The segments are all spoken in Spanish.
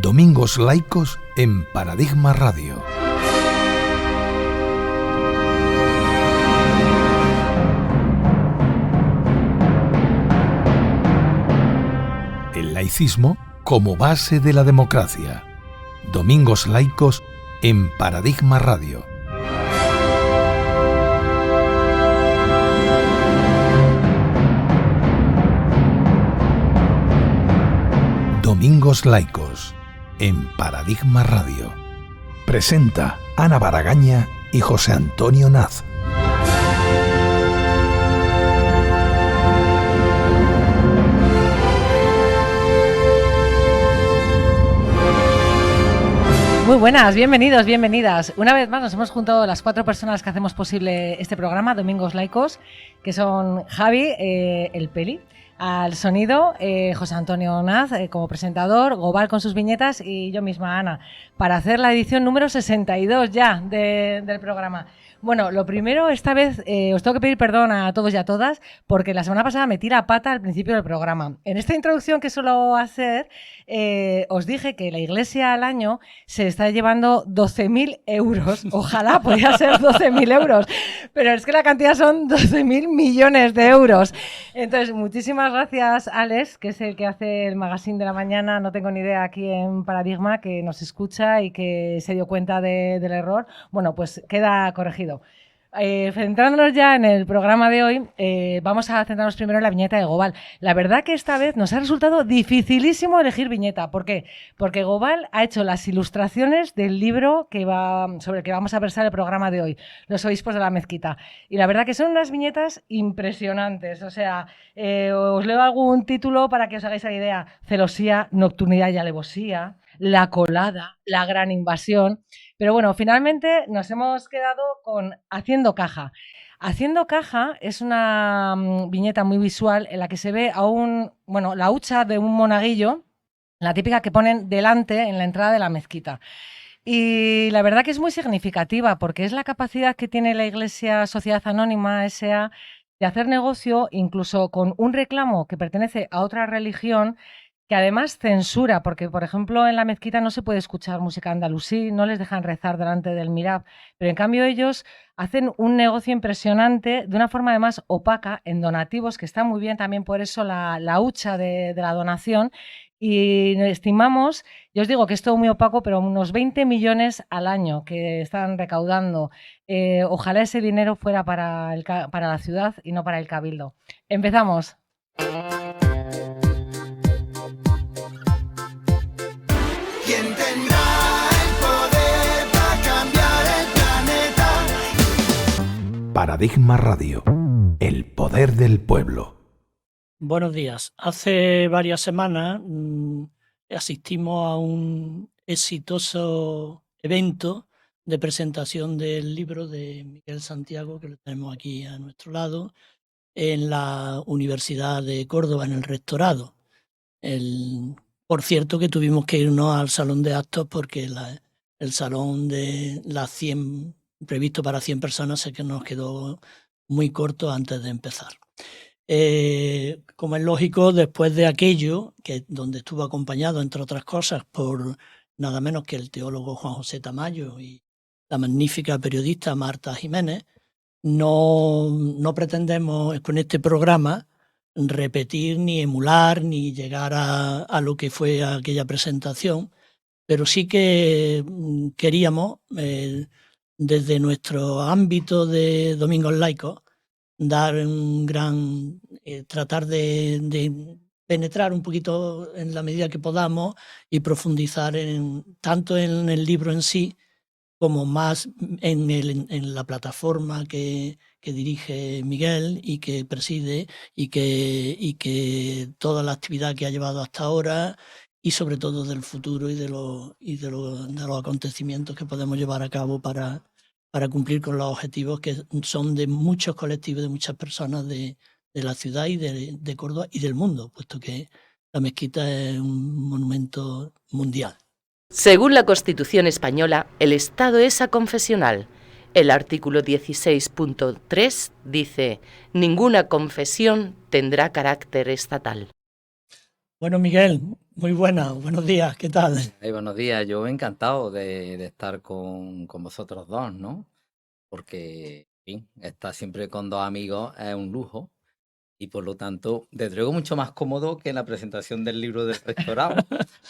Domingos Laicos en Paradigma Radio. El laicismo como base de la democracia. Domingos Laicos en Paradigma Radio. Domingos Laicos en Paradigma Radio. Presenta Ana Baragaña y José Antonio Naz. Muy buenas, bienvenidos, bienvenidas. Una vez más nos hemos juntado las 4 personas que hacemos posible este programa, Domingos Laicos, que son Javi, el Peli, al sonido, José Antonio Naz como presentador, Gobal con sus viñetas y yo misma, Ana, para hacer la edición número 62 ya del programa. Bueno, lo primero, esta vez os tengo que pedir perdón a todos y a todas porque la semana pasada metí la pata al principio del programa. En esta introducción que suelo hacer, os dije que la Iglesia al año se está llevando 12.000 euros. Ojalá podía ser 12.000 euros, pero es que la cantidad son 12.000 millones de euros. Entonces, muchísimas gracias, Alex, que es el que hace el magazine de la mañana, no tengo ni idea, aquí en Paradigma, que nos escucha y que se dio cuenta del error. Bueno, pues queda corregido. Centrándonos ya en el programa de hoy, vamos a centrarnos primero en la viñeta de Gobal. La verdad que esta vez nos ha resultado dificilísimo elegir viñeta. ¿Por qué? Porque Gobal ha hecho las ilustraciones del libro sobre el que vamos a versar el programa de hoy, Los obispos de la mezquita. Y la verdad que son unas viñetas impresionantes. O sea, os leo algún título para que os hagáis la idea. Celosía, nocturnidad y alevosía, la colada, la gran invasión. Pero bueno, finalmente nos hemos quedado con Haciendo caja. Haciendo caja es una viñeta muy visual en la que se ve la hucha de un monaguillo, la típica que ponen delante en la entrada de la mezquita. Y la verdad que es muy significativa porque es la capacidad que tiene la Iglesia Sociedad Anónima, S.A., de hacer negocio incluso con un reclamo que pertenece a otra religión, que además censura, porque por ejemplo en la mezquita no se puede escuchar música andalusí, no les dejan rezar delante del mihrab, pero en cambio ellos hacen un negocio impresionante de una forma además opaca en donativos, que está muy bien también por eso la hucha de la donación, y estimamos, yo os digo que es todo muy opaco, pero unos 20 millones al año que están recaudando. Ojalá ese dinero fuera para la ciudad y no para el cabildo. Empezamos. Paradigma Radio, el poder del pueblo. Buenos días. Hace varias semanas asistimos a un exitoso evento de presentación del libro de Miguel Santiago, que lo tenemos aquí a nuestro lado, en la Universidad de Córdoba, en el rectorado. Por cierto, que tuvimos que irnos al salón de actos porque el salón de las 100 previsto para 100 personas, sé que nos quedó muy corto antes de empezar. Como es lógico, después de aquello, donde estuvo acompañado, entre otras cosas, por nada menos que el teólogo Juan José Tamayo y la magnífica periodista Marta Jiménez, no pretendemos con este programa repetir, ni emular, ni llegar a lo que fue aquella presentación, pero sí que queríamos desde nuestro ámbito de Domingos Laicos, tratar de penetrar un poquito en la medida que podamos y profundizar tanto en el libro en sí como más en la plataforma que dirige Miguel y que preside y que toda la actividad que ha llevado hasta ahora, y sobre todo del futuro y de los acontecimientos que podemos llevar a cabo para cumplir con los objetivos que son de muchos colectivos, de muchas personas de la ciudad y de Córdoba y del mundo, puesto que la mezquita es un monumento mundial. Según la Constitución española, el Estado es aconfesional. El artículo 16.3 dice: ninguna confesión tendrá carácter estatal. Bueno, Miguel, muy buena, buenos días, ¿qué tal? Buenos días, yo encantado de estar con vosotros dos, ¿no? Porque, en fin, estar siempre con dos amigos es un lujo y por lo tanto, desde luego, mucho más cómodo que en la presentación del libro del rectorado,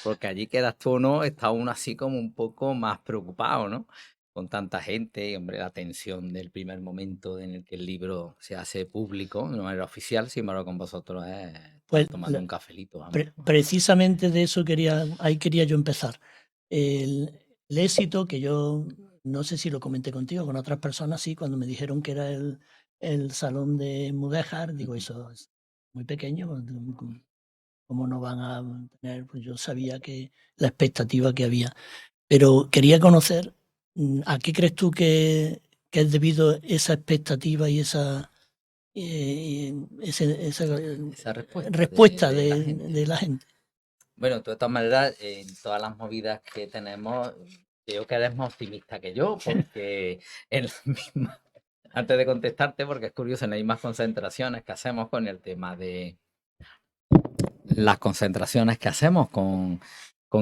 porque allí quedas tú o no, está uno así como un poco más preocupado, ¿no? Con tanta gente, y, hombre, la tensión del primer momento en el que el libro se hace público, de manera oficial, sin embargo, con vosotros es Pues estar tomando un cafelito, vamos. precisamente de eso ahí quería yo empezar. El éxito que yo, no sé si lo comenté contigo, con otras personas, sí, cuando me dijeron que era el Salón de Mudéjar, digo, eso es muy pequeño, ¿cómo no van a tener? Pues yo sabía que la expectativa que había, pero quería conocer a qué crees tú que es debido esa expectativa y esa Esa respuesta de la gente. de la gente. Bueno, de todas maneras, en todas las movidas que tenemos, creo que eres más optimista que yo, porque en la misma, antes de contestarte, porque es curioso, en las mismas concentraciones que hacemos con el tema de las concentraciones que hacemos con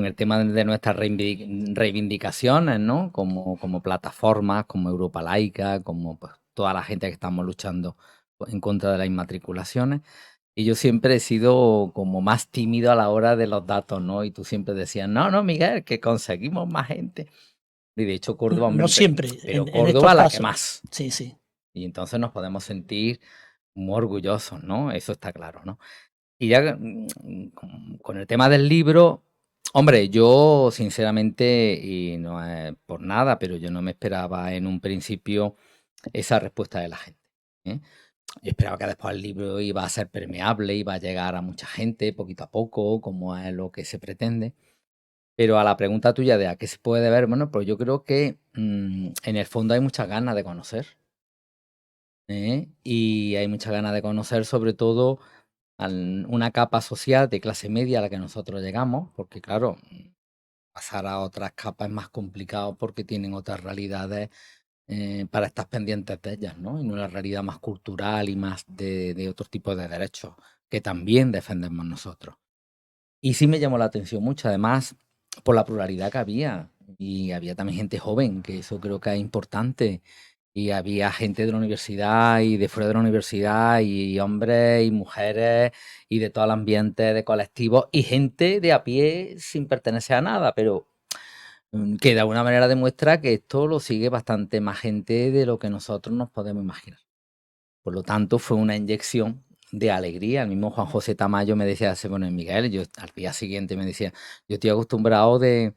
el tema de nuestras reivindicaciones, ¿no? Como plataformas, como Europa Laica, como pues, toda la gente que estamos luchando en contra de las inmatriculaciones. Y yo siempre he sido como más tímido a la hora de los datos, ¿no? Y tú siempre decías, no, no, Miguel, que conseguimos más gente. Y de hecho Córdoba, hombre, No siempre, pero en Córdoba estos la que casos. más. Sí, sí. Y entonces nos podemos sentir muy orgullosos, ¿no? Eso está claro, ¿no? Y ya con el tema del libro, hombre, yo sinceramente, y no es por nada, pero yo no me esperaba en un principio esa respuesta de la gente, ¿eh? Yo esperaba que después el libro iba a ser permeable, iba a llegar a mucha gente poquito a poco, como es lo que se pretende. Pero a la pregunta tuya de a qué se puede ver, bueno, pues yo creo que en el fondo hay muchas ganas de conocer, ¿eh? Y hay muchas ganas de conocer sobre todo a una capa social de clase media a la que nosotros llegamos, porque claro, pasar a otras capas es más complicado porque tienen otras realidades para estar pendientes de ellas, ¿no? En una realidad más cultural y más de otros tipos de derechos que también defendemos nosotros. Y sí me llamó la atención mucho, además, por la pluralidad que había. Y había también gente joven, que eso creo que es importante. Y había gente de la universidad y de fuera de la universidad, y hombres y mujeres, y de todo el ambiente de colectivos, y gente de a pie sin pertenecer a nada, pero que de alguna manera demuestra que esto lo sigue bastante más gente de lo que nosotros nos podemos imaginar. Por lo tanto, fue una inyección de alegría. El mismo Juan José Tamayo me decía, bueno, Miguel, yo al día siguiente me decía, yo estoy acostumbrado de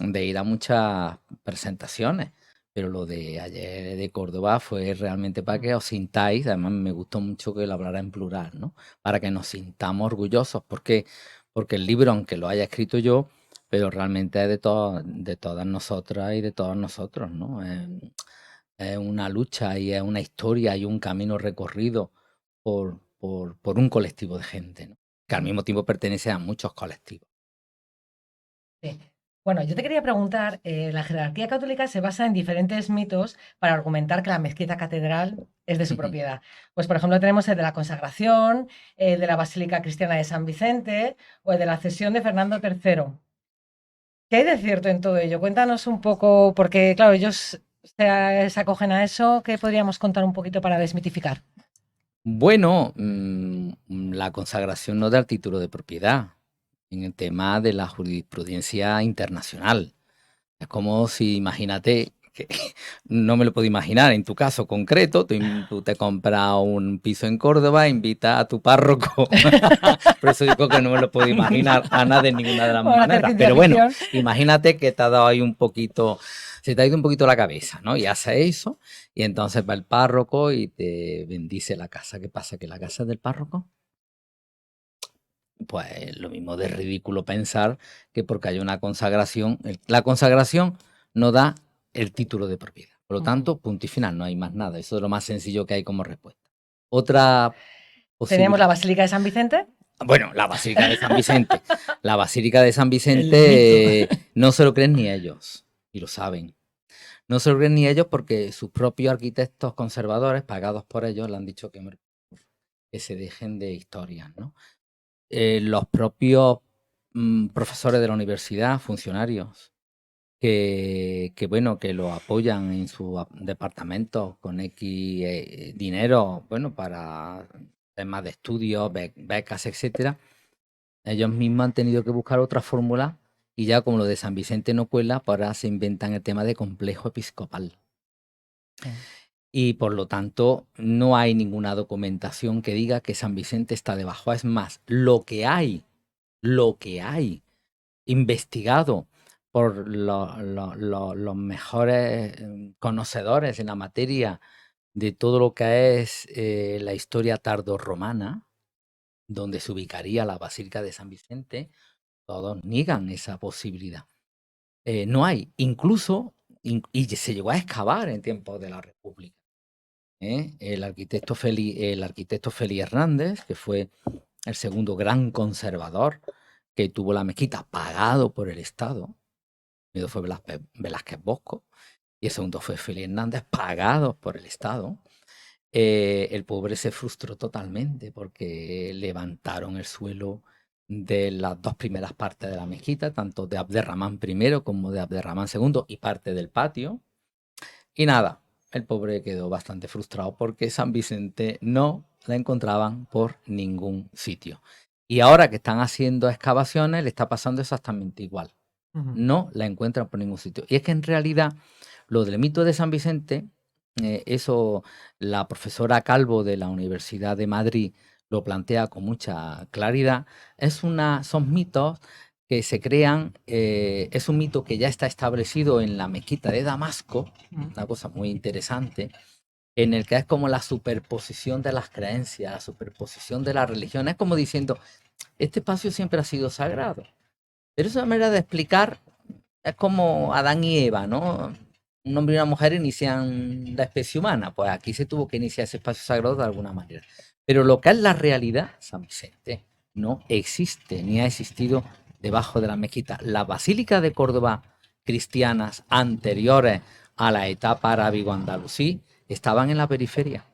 ir a muchas presentaciones, pero lo de ayer de Córdoba fue realmente para que os sintáis, además me gustó mucho que lo hablara en plural, ¿no? Para que nos sintamos orgullosos, porque el libro, aunque lo haya escrito yo, pero realmente es de todas nosotras y de todos nosotros, ¿no? Es una lucha y es una historia y un camino recorrido por un colectivo de gente, ¿no? Que al mismo tiempo pertenece a muchos colectivos. Sí. Bueno, yo te quería preguntar, la jerarquía católica se basa en diferentes mitos para argumentar que la mezquita catedral es de su propiedad. Pues, por ejemplo, tenemos el de la consagración, el de la Basílica Cristiana de San Vicente o el de la cesión de Fernando III. ¿Qué hay de cierto en todo ello? Cuéntanos un poco, porque claro, ellos se acogen a eso. ¿Qué podríamos contar un poquito para desmitificar? Bueno, la consagración no da el título de propiedad en el tema de la jurisprudencia internacional. Es como si, imagínate, que no me lo puedo imaginar, en tu caso concreto, tú te compras un piso en Córdoba, invitas a tu párroco. Por eso digo que no me lo puedo imaginar, Ana, de ninguna de las Vamos a hacer maneras. ciencia Pero bueno, ficción. imagínate que te ha dado ahí un poquito, se te ha ido un poquito la cabeza, ¿no? Y hace eso, y entonces va el párroco y te bendice la casa. ¿Qué pasa? ¿Que la casa es del párroco? Pues lo mismo de ridículo pensar que porque hay una consagración, la consagración no da el título de propiedad. Por lo tanto, punto y final, no hay más nada. Eso es lo más sencillo que hay como respuesta. Otra Teníamos la posibilidad. Basílica de San Vicente. Bueno, la Basílica de San Vicente. La Basílica de San El Vicente mito. no se lo creen ni ellos, y lo saben. No se lo creen ni ellos porque sus propios arquitectos conservadores, pagados por ellos, le han dicho que se dejen de historias, ¿no? los propios profesores de la universidad, funcionarios, bueno, que lo apoyan en sus departamentos con X dinero, bueno, para temas de estudios, becas, etcétera. Ellos mismos han tenido que buscar otra fórmula y ya como lo de San Vicente no cuela, pues ahora se inventan el tema de complejo episcopal. Sí. Y por lo tanto no hay ninguna documentación que diga que San Vicente está debajo. Es más, lo que hay investigado por los mejores conocedores en la materia de todo lo que es la historia tardorromana, donde se ubicaría la Basílica de San Vicente, todos niegan esa posibilidad. No hay, incluso, y se llegó a excavar en tiempos de la República. El arquitecto Félix Hernández, que fue el segundo gran conservador que tuvo la mezquita pagado por el Estado. El primero fue Velázquez Bosco y el segundo fue Félix Hernández, pagados por el Estado. El pobre se frustró totalmente porque levantaron el suelo de las dos primeras partes de la mezquita, tanto de Abderramán I como de Abderramán II y parte del patio. Y nada, el pobre quedó bastante frustrado porque San Vicente no la encontraban por ningún sitio. Y ahora que están haciendo excavaciones le está pasando exactamente igual. No la encuentran por ningún sitio. Y es que en realidad lo del mito de San Vicente, eso la profesora Calvo de la Universidad de Madrid lo plantea con mucha claridad, son mitos que se crean, es un mito que ya está establecido en la mezquita de Damasco, una cosa muy interesante, en el que es como la superposición de las creencias, la superposición de la religión, es como diciendo, este espacio siempre ha sido sagrado. Pero esa manera de explicar es como Adán y Eva, ¿no? Un hombre y una mujer inician la especie humana, pues aquí se tuvo que iniciar ese espacio sagrado de alguna manera. Pero lo que es la realidad, San Vicente no existe ni ha existido debajo de la mezquita. Las basílicas de Córdoba cristianas anteriores a la etapa arábigo-andalusí estaban en la periferia.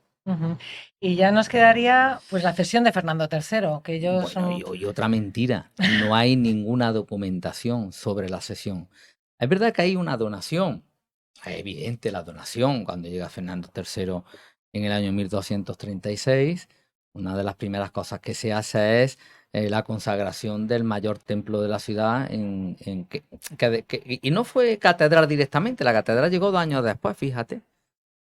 Y ya nos quedaría pues la cesión de Fernando III, que ellos bueno, y otra mentira, no hay ninguna documentación sobre la cesión. Es verdad que hay una donación, es evidente la donación cuando llega Fernando III en el año 1236. Una de las primeras cosas que se hace es la consagración del mayor templo de la ciudad, y no fue catedral directamente, la catedral llegó 2 años después, fíjate.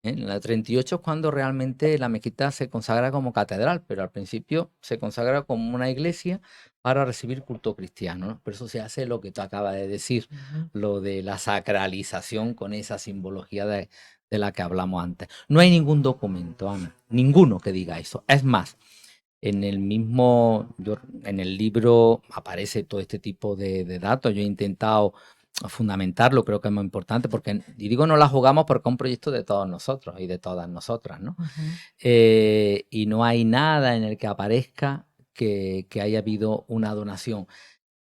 En la 38 es cuando realmente la mezquita se consagra como catedral, pero al principio se consagra como una iglesia para recibir culto cristiano, ¿no? Por eso se hace lo que tú acabas de decir, lo de la sacralización con esa simbología de la que hablamos antes. No hay ningún documento, Ana, ninguno que diga eso. Es más, en el libro aparece todo este tipo de datos. Yo he intentado fundamentarlo, creo que es muy importante, porque, y digo, no la jugamos porque es un proyecto de todos nosotros y de todas nosotras, ¿no? Y no hay nada en el que aparezca que haya habido una donación.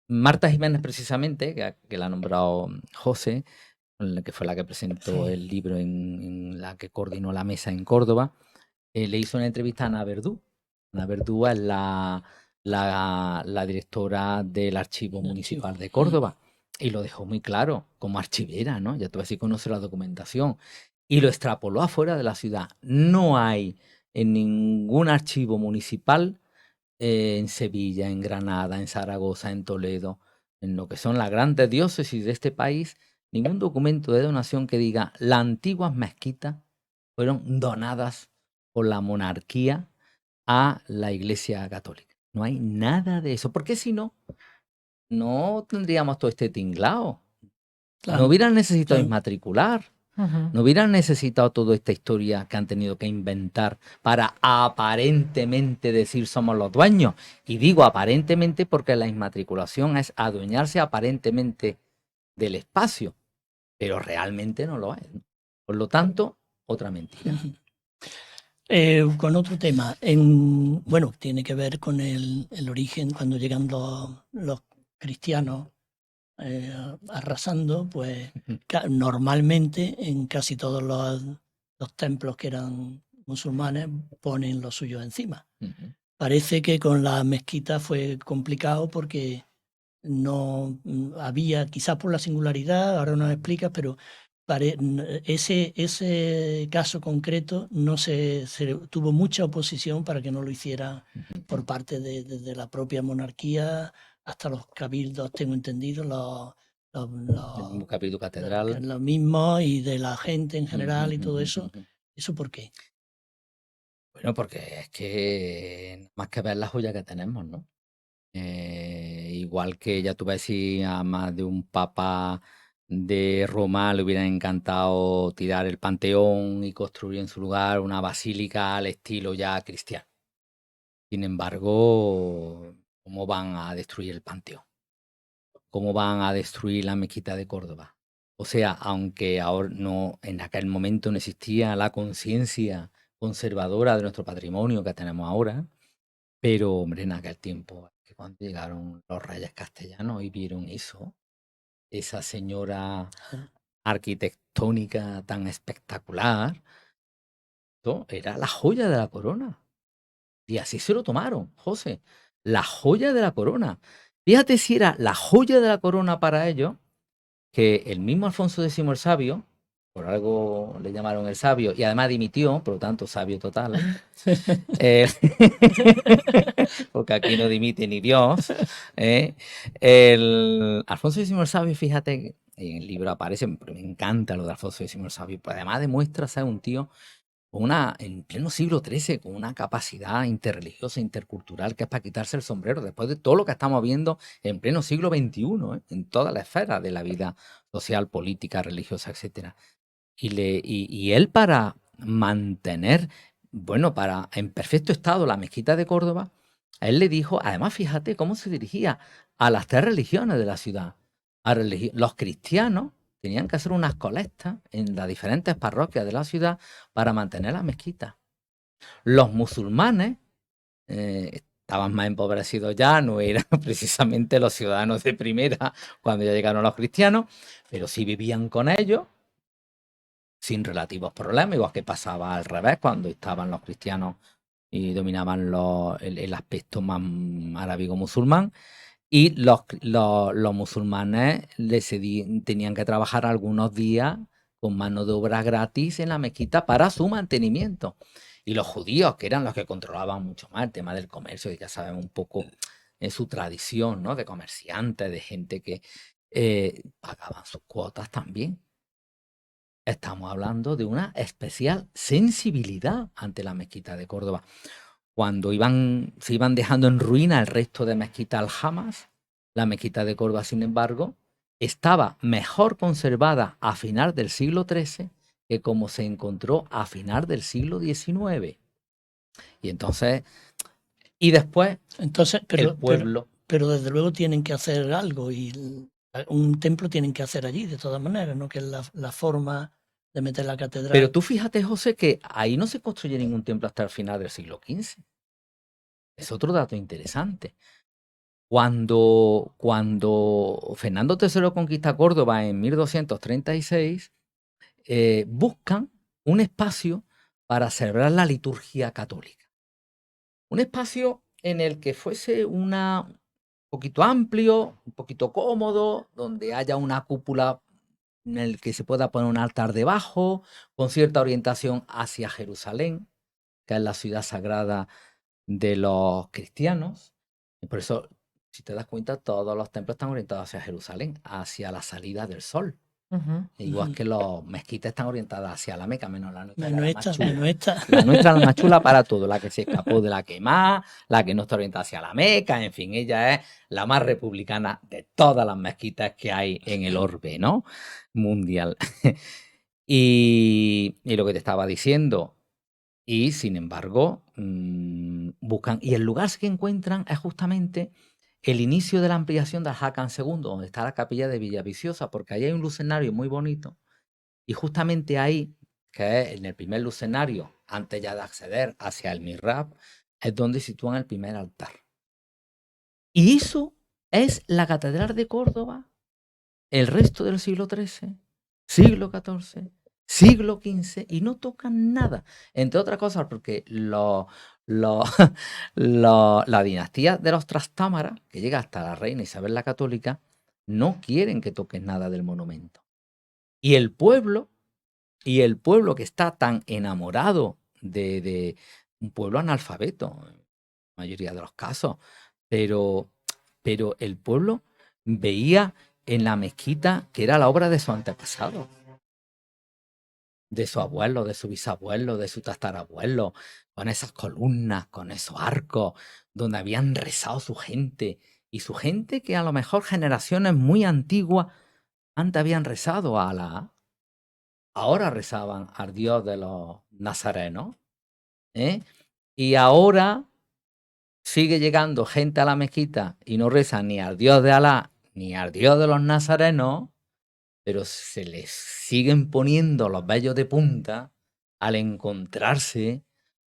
Marta Jiménez, precisamente, que la ha nombrado José, que fue la que presentó el libro en la que coordinó la mesa en Córdoba, le hizo una entrevista a Ana Verdú. Ana Verdú es la directora del Archivo Municipal de Córdoba. Y lo dejó muy claro, como archivera, ¿no? Ya tú así conoces la documentación. Y lo extrapoló afuera de la ciudad. No hay en ningún archivo municipal, en Sevilla, en Granada, en Zaragoza, en Toledo, en lo que son las grandes diócesis de este país, ningún documento de donación que diga las antiguas mezquitas fueron donadas por la monarquía a la Iglesia Católica. No hay nada de eso. Porque si no, no tendríamos todo este tinglao. Claro, no hubieran necesitado inmatricular. No hubieran necesitado toda esta historia que han tenido que inventar para aparentemente decir somos los dueños. Y digo aparentemente porque la inmatriculación es adueñarse aparentemente del espacio, pero realmente no lo es. Por lo tanto, otra mentira. Con otro tema, bueno, tiene que ver con el origen, cuando llegan los cristianos arrasando, pues normalmente en casi todos los templos que eran musulmanes ponen lo suyo encima. Parece que con la mezquita fue complicado porque no había, quizás por la singularidad, ahora nos explicas, pero ese caso concreto no se tuvo mucha oposición para que no lo hiciera por parte de la propia monarquía, hasta los cabildos, tengo entendido, El mismo capítulo catedral. lo mismo, y de la gente en general y todo eso. ¿Eso por qué? Bueno, porque es que nada más que ver la joya que tenemos, ¿no? Igual que ya tú ves si a más de un papa de Roma le hubiera encantado tirar el Panteón y construir en su lugar una basílica al estilo ya cristiano. Sin embargo, ¿cómo van a destruir el Panteón? ¿Cómo van a destruir la mezquita de Córdoba? O sea, aunque ahora no, en aquel momento no existía la conciencia conservadora de nuestro patrimonio que tenemos ahora, pero hombre, en aquel tiempo, que cuando llegaron los reyes castellanos y vieron eso, esa señora arquitectónica tan espectacular, esto era la joya de la corona. Y así se lo tomaron, José, la joya de la corona. Fíjate si era la joya de la corona para ellos, que el mismo Alfonso X el Sabio, por algo le llamaron el sabio, y además dimitió, por lo tanto, sabio total. Porque aquí no dimite ni Dios. El Alfonso X el Sabio, fíjate, en el libro aparece, me encanta lo de Alfonso X el Sabio, pues además demuestra ser un tío en pleno siglo XIII, con una capacidad interreligiosa, intercultural, que es para quitarse el sombrero, después de todo lo que estamos viendo en pleno siglo XXI, en toda la esfera de la vida social, política, religiosa, etc. Y él, para mantener, bueno, para en perfecto estado la mezquita de Córdoba, a él le dijo, además fíjate cómo se dirigía a las 3 religiones de la ciudad. Los cristianos tenían que hacer unas colectas en las diferentes parroquias de la ciudad para mantener la mezquita. Los musulmanes estaban más empobrecidos ya, no eran precisamente los ciudadanos de primera cuando ya llegaron los cristianos, pero sí vivían con ellos sin relativos problemas, igual que pasaba al revés cuando estaban los cristianos y dominaban el aspecto más arábigo-musulmán. Y los musulmanes tenían que trabajar algunos días con mano de obra gratis en la mezquita para su mantenimiento. Y los judíos, que eran los que controlaban mucho más el tema del comercio, y ya sabemos un poco su tradición, ¿no? De comerciantes, de gente que pagaban sus cuotas también. Estamos hablando de una especial sensibilidad ante la mezquita de Córdoba. Cuando se iban dejando en ruina el resto de mezquitas aljamas, la mezquita de Córdoba, sin embargo, estaba mejor conservada a final del siglo XIII que como se encontró a final del siglo XIX. Y entonces, después, el pueblo... Pero desde luego tienen que hacer algo, y un templo tienen que hacer allí, de todas maneras, ¿no? Que es la forma de meter la catedral. Pero tú fíjate, José, que ahí no se construye ningún templo hasta el final del siglo XV. Es otro dato interesante. Cuando Fernando III conquista Córdoba en 1236, buscan un espacio para celebrar la liturgia católica. Un espacio en el que fuese un poquito amplio, un poquito cómodo, donde haya una cúpula en el que se pueda poner un altar debajo, con cierta orientación hacia Jerusalén, que es la ciudad sagrada de los cristianos. Y por eso, si te das cuenta, todos los templos están orientados hacia Jerusalén, hacia la salida del sol. Igual que los mezquitas están orientadas hacia la Meca, menos la nuestra. La nuestra es la más chula para todo, la que se escapó de la quemada, la que no está orientada hacia la Meca, en fin, ella es la más republicana de todas las mezquitas que hay en el orbe, ¿no? Mundial. Y lo que te estaba diciendo, y sin embargo, buscan, y el lugar que encuentran es justamente el inicio de la ampliación del Hakan II, donde está la capilla de Villaviciosa, porque ahí hay un lucenario muy bonito, y justamente ahí, que es en el primer lucenario, antes ya de acceder hacia el mihrab, es donde sitúan el primer altar. Y eso es la Catedral de Córdoba, el resto del siglo XIII, siglo XIV, siglo XV, y no tocan nada. Entre otras cosas porque lo- la dinastía de los Trastámara, que llega hasta la reina Isabel la Católica, no quieren que toques nada del monumento. Y el pueblo que está tan enamorado de un pueblo analfabeto, en la mayoría de los casos, pero el pueblo veía en la mezquita que era la obra de su antepasado, de su abuelo, de su bisabuelo, de su tatarabuelo, con esas columnas, con esos arcos, donde habían rezado su gente, y su gente que a lo mejor generaciones muy antiguas antes habían rezado ahora rezaban al Dios de los nazarenos, ¿eh? Y ahora sigue llegando gente a la mezquita y no reza ni al Dios de Alá ni al Dios de los nazarenos, pero se les siguen poniendo los vellos de punta al encontrarse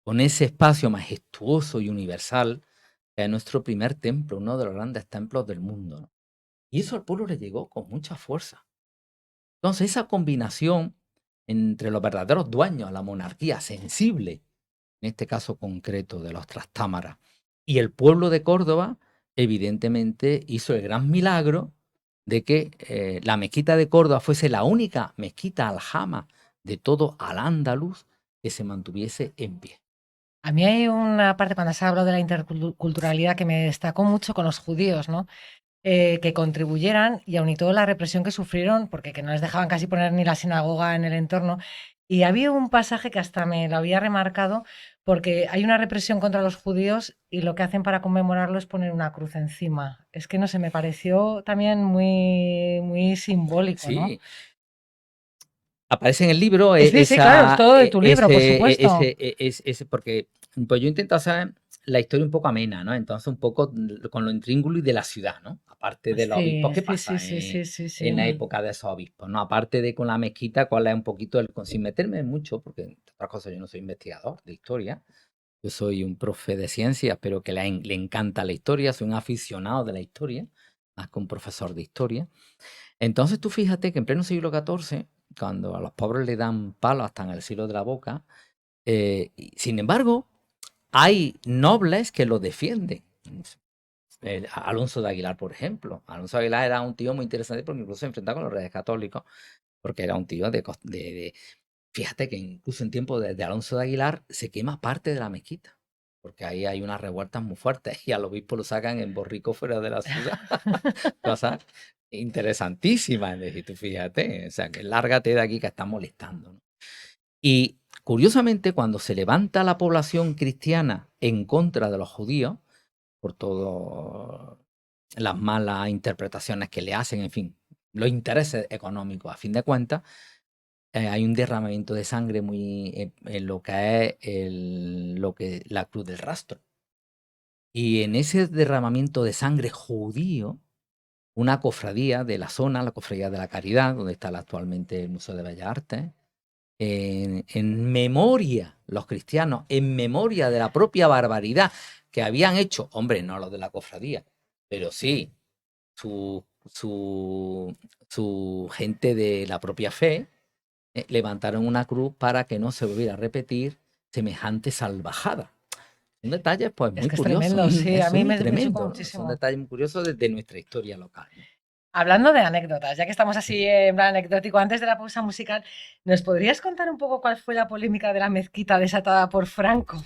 con ese espacio majestuoso y universal que es nuestro primer templo, uno de los grandes templos del mundo, ¿no? Y eso al pueblo le llegó con mucha fuerza. Entonces, esa combinación entre los verdaderos dueños, la monarquía sensible, en este caso concreto de los Trastámaras, y el pueblo de Córdoba, evidentemente hizo el gran milagro de que la mezquita de Córdoba fuese la única mezquita aljama de todo Al-Ándalus que se mantuviese en pie. A mí hay una parte cuando se ha hablado de la interculturalidad que me destacó mucho con los judíos, ¿no? Que contribuyeran y aun y todo la represión que sufrieron, porque que no les dejaban casi poner ni la sinagoga en el entorno. Y había un pasaje que hasta me lo había remarcado, porque hay una represión contra los judíos y lo que hacen para conmemorarlo es poner una cruz encima. Es que no sé, me pareció también muy, muy simbólico, ¿no? Sí. Aparece en el libro Sí, sí, claro, es todo de tu libro, por supuesto. porque pues yo intento hacer la historia un poco amena, ¿no? Entonces un poco con lo intríngulo y de la ciudad, ¿no? Aparte de los obispos, Sí, ¿qué sí, pasa sí. en la época de esos obispos, ¿no? Aparte de con la mezquita, cuál es un poquito sin meterme mucho, porque entre otras cosas yo no soy investigador de historia, yo soy un profe de ciencias, pero que le encanta la historia, soy un aficionado de la historia, más que un profesor de historia. Entonces tú fíjate que en pleno siglo XIV, cuando a los pobres le dan palos hasta en el siglo de la boca, sin embargo, hay nobles que lo defienden. Alonso de Aguilar, por ejemplo. Alonso de Aguilar era un tío muy interesante porque incluso se enfrentaba con los reyes católicos, porque era un tío fíjate que incluso en tiempo de Alonso de Aguilar se quema parte de la mezquita, porque ahí hay unas revueltas muy fuertes y al obispo lo sacan en borrico fuera de la ciudad. Cosa interesantísima, es decir, tú fíjate, o sea, que lárgate de aquí que estás molestando, ¿no? Y curiosamente, cuando se levanta la población cristiana en contra de los judíos, por todas las malas interpretaciones que le hacen, en fin, los intereses económicos, a fin de cuentas, hay un derramamiento de sangre muy en lo que es la Cruz del Rastro. Y en ese derramamiento de sangre judío, una cofradía de la zona, la Cofradía de la Caridad, donde está actualmente el Museo de Bellas Artes, en memoria, los cristianos, en memoria de la propia barbaridad que habían hecho, hombre, no los de la cofradía, pero sí su gente de la propia fe, levantaron una cruz para que no se volviera a repetir semejante salvajada. Son detalles pues Es muy que es curiosos, tremendo, sí, a eso mí es muy me chocó tremendo, ¿no? Son muchísimo. detalles muy curiosos de nuestra historia local, ¿no? Hablando de anécdotas, ya que estamos así en plan anecdótico, antes de la pausa musical, ¿nos podrías contar un poco cuál fue la polémica de la mezquita desatada por Franco?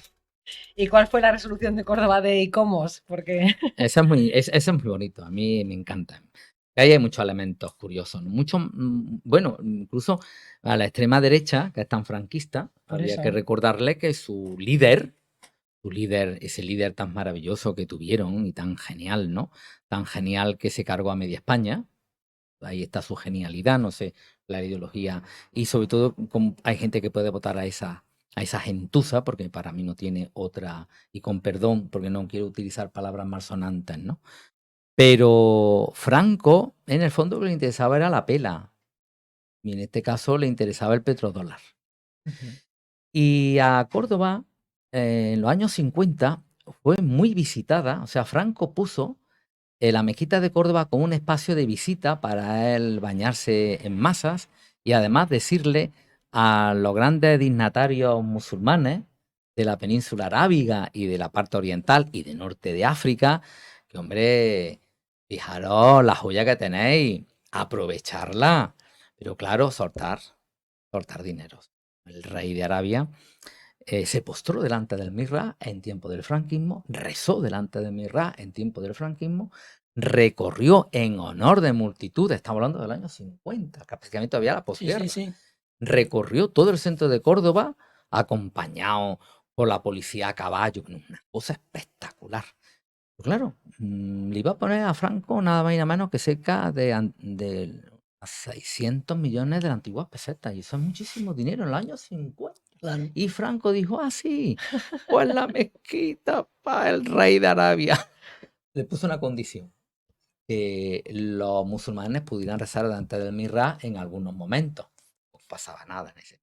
¿Y cuál fue la resolución de Córdoba de ICOMOS? Porque Ese es muy bonito, a mí me encanta. Ahí hay muchos elementos curiosos, ¿no? Bueno, incluso a la extrema derecha, que es tan franquista, por habría eso. que recordarle que su líder, ese líder tan maravilloso que tuvieron y tan genial, ¿no? Tan genial que se cargó a media España. Ahí está su genialidad, no sé, la ideología. Y sobre todo, hay gente que puede votar a esa gentuza, porque para mí no tiene otra, y con perdón, porque no quiero utilizar palabras malsonantes, ¿no? Pero Franco, en el fondo, lo que le interesaba era la pela. Y en este caso le interesaba el petrodólar. Y a Córdoba, en los años 50, fue muy visitada. O sea, Franco puso la mezquita de Córdoba como un espacio de visita para él bañarse en masas y además decirle a los grandes dignatarios musulmanes de la península arábiga y de la parte oriental y de norte de África, que hombre, fijaros la joya que tenéis, aprovecharla, pero claro, soltar dineros. El rey de Arabia se postró delante del Mirrah en tiempo del franquismo, rezó delante del Mirrah en tiempo del franquismo, recorrió en honor de multitudes, estamos hablando del año 50, que prácticamente todavía la posguerra, recorrió todo el centro de Córdoba acompañado por la policía a caballo, una cosa espectacular. Pero claro, le iba a poner a Franco nada más y nada menos que cerca de 600 millones de las antiguas pesetas, y eso es muchísimo dinero en los años 50. Claro. Y Franco dijo, sí, pues la mezquita para el rey de Arabia. Le puso una condición, que los musulmanes pudieran rezar delante del Mirrah en algunos momentos. No pasaba nada en ese.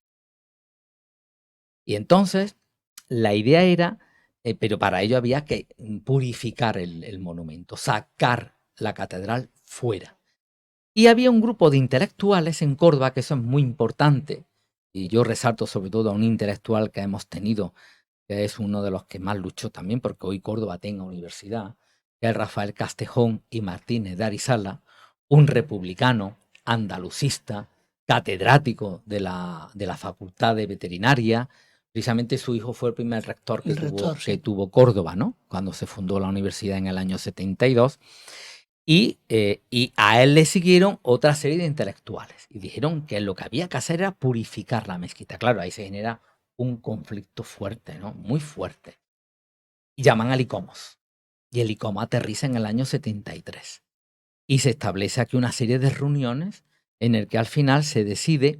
Y entonces la idea era, pero para ello había que purificar el monumento, sacar la catedral fuera. Y había un grupo de intelectuales en Córdoba, que eso es muy importante, y yo resalto sobre todo a un intelectual que hemos tenido, que es uno de los que más luchó también porque hoy Córdoba tenga universidad, que es Rafael Castejón y Martínez de Arizala, un republicano, andalucista, catedrático de la Facultad de Veterinaria. Precisamente su hijo fue el primer rector que tuvo Córdoba, ¿no? Cuando se fundó la universidad en el año 72. Y a él le siguieron otra serie de intelectuales y dijeron que lo que había que hacer era purificar la mezquita. Claro, ahí se genera un conflicto fuerte, ¿no? Muy fuerte. Y llaman al ICOMOS. Y el ICOMOS aterriza en el año 73. Y se establece aquí una serie de reuniones en el que al final se decide,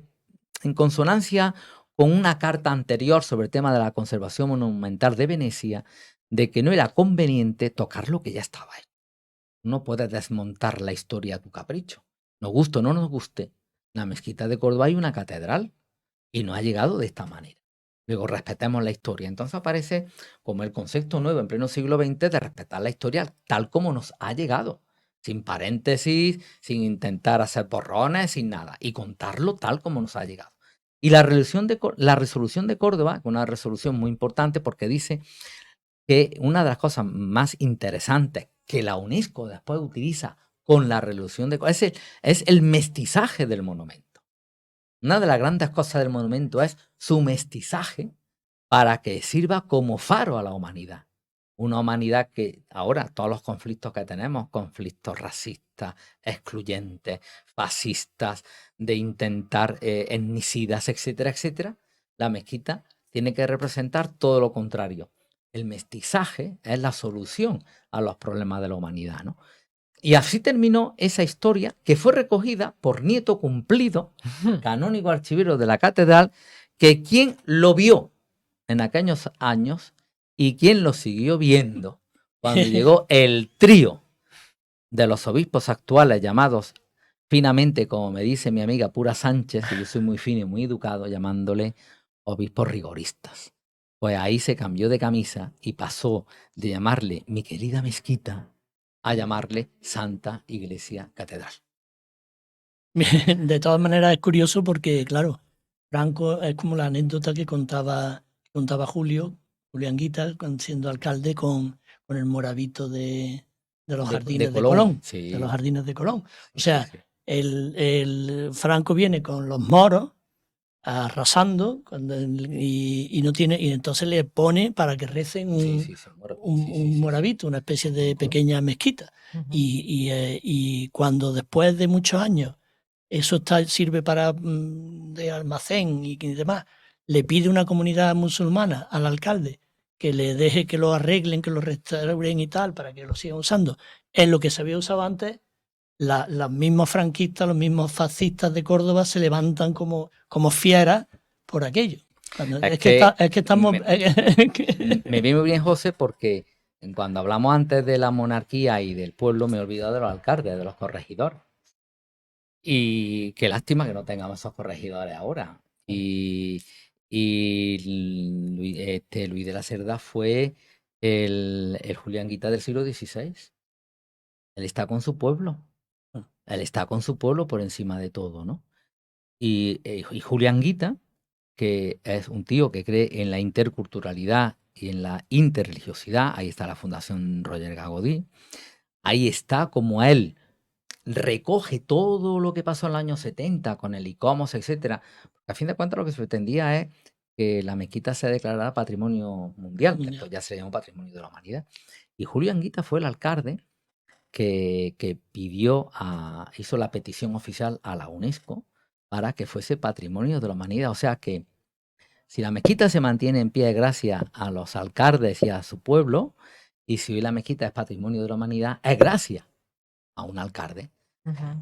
en consonancia con una carta anterior sobre el tema de la conservación monumental de Venecia, de que no era conveniente tocar lo que ya estaba hecho. No puedes desmontar la historia a tu capricho. Nos guste o no nos guste, la mezquita de Córdoba hay una catedral y no ha llegado de esta manera. Luego respetemos la historia. Entonces aparece como el concepto nuevo en pleno siglo XX de respetar la historia tal como nos ha llegado, sin paréntesis, sin intentar hacer borrones, sin nada, y contarlo tal como nos ha llegado. Y la resolución de Córdoba, una resolución muy importante porque dice que una de las cosas más interesantes que la UNESCO después utiliza con la resolución de Córdoba es el mestizaje del monumento. Una de las grandes cosas del monumento es su mestizaje para que sirva como faro a la humanidad. Una humanidad que ahora todos los conflictos que tenemos, conflictos racistas, excluyentes, fascistas, de intentar etnicidas, etcétera, etcétera, la mezquita tiene que representar todo lo contrario. El mestizaje es la solución a los problemas de la humanidad, ¿no? Y así terminó esa historia que fue recogida por Nieto Cumplido, canónigo archivero de la catedral, que quien lo vio en aquellos años y quien lo siguió viendo cuando llegó el trío de los obispos actuales llamados finamente, como me dice mi amiga Pura Sánchez, y yo soy muy fino y muy educado, llamándole obispos rigoristas. Pues ahí se cambió de camisa y pasó de llamarle mi querida mezquita a llamarle Santa Iglesia Catedral. De todas maneras es curioso porque, claro, Franco es como la anécdota que contaba Julián Guita, siendo alcalde con el moravito de los jardines de Colón. Sí. De los jardines de Colón. O sea, sí. El Franco viene con los moros arrasando y no tiene, y entonces le pone para que recen un moravito, una especie de pequeña mezquita. Uh-huh. Y cuando después de muchos años eso sirve para de almacén y demás, le pide una comunidad musulmana al alcalde que le deje que lo arreglen, que lo restauren y tal, para que lo sigan usando. Es lo que se había usado antes. Los mismos franquistas, los mismos fascistas de Córdoba se levantan como fieras por aquello. Es que estamos... Me viene muy bien, José, porque cuando hablamos antes de la monarquía y del pueblo me he olvidado de los alcaldes, de los corregidores. Y qué lástima que no tengamos esos corregidores ahora. Y Luis de la Cerda fue el Julián Guita del siglo XVI. Él está con su pueblo. Él está con su pueblo por encima de todo, ¿no? Y Julián Guita que es un tío que cree en la interculturalidad y en la interreligiosidad. Ahí está la Fundación Roger Gagodí. Ahí está como él recoge todo lo que pasó en los años 70 con el ICOMOS, etcétera. Porque a fin de cuentas lo que se pretendía es que la mezquita sea declarada patrimonio mundial, que esto ya se llamó patrimonio de la humanidad. Y Julio Anguita fue el alcalde que hizo la petición oficial a la UNESCO para que fuese patrimonio de la humanidad. O sea que si la mezquita se mantiene en pie gracias a los alcaldes y a su pueblo, y si hoy la mezquita es patrimonio de la humanidad, es gracias a un alcalde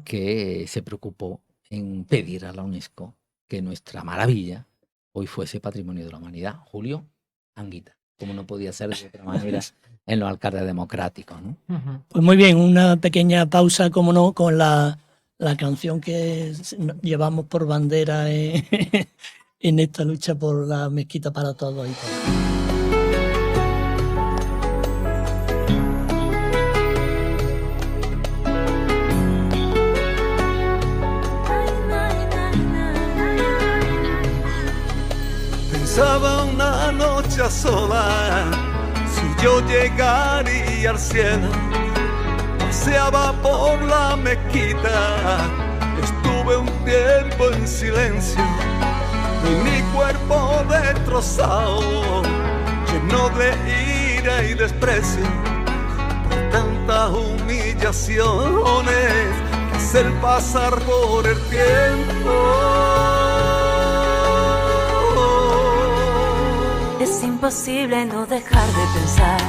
que se preocupó en pedir a la UNESCO que nuestra maravilla hoy fuese patrimonio de la humanidad. Julio Anguita, como no podía ser de otra manera en los alcaldes democráticos, ¿no? Pues muy bien, una pequeña pausa, como no, con la canción que llevamos por bandera en esta lucha por la mezquita para todos y todas. Pensaba una noche sola, si yo llegaría al cielo. Paseaba por la mezquita, estuve un tiempo en silencio, y mi cuerpo destrozado, lleno de ira y desprecio, por tantas humillaciones que hacer pasar por el tiempo. Es imposible no dejar de pensar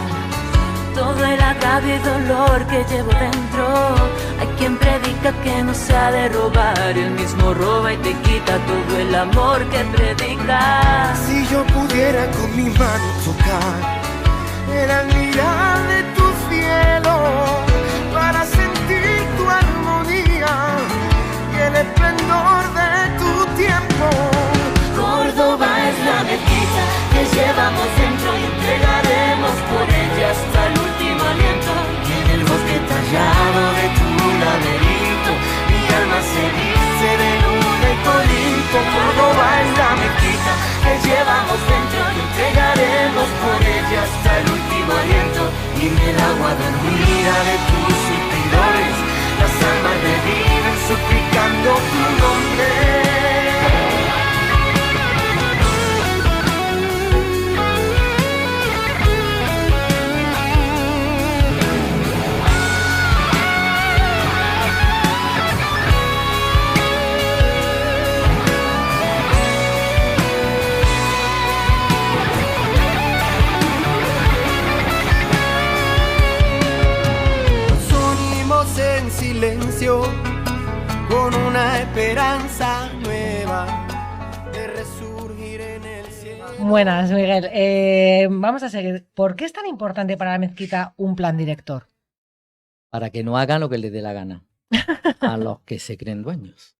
todo el agravio y dolor que llevo dentro. Hay quien predica que no se ha de robar, el mismo roba y te quita todo el amor que predica. Si yo pudiera con mi mano tocar el almirar de tu cielo para sentir tu armonía y el esplendor de tu tiempo. Córdoba es la mezquita que llevamos dentro y entregaremos por ella hasta el último aliento. Y en el bosque tallado de tu laberinto, mi alma se viste de luna y corinto. Córdoba es la mezquita que llevamos dentro y entregaremos por ella hasta el último aliento. Y en el agua dormida de tus suspiradores, las almas reviven suplicando tu nombre. En silencio, con una esperanza nueva de resurgir en el cielo. Buenas, Miguel. Vamos a seguir. ¿Por qué es tan importante para la mezquita un plan director? Para que no hagan lo que les dé la gana a los que se creen dueños.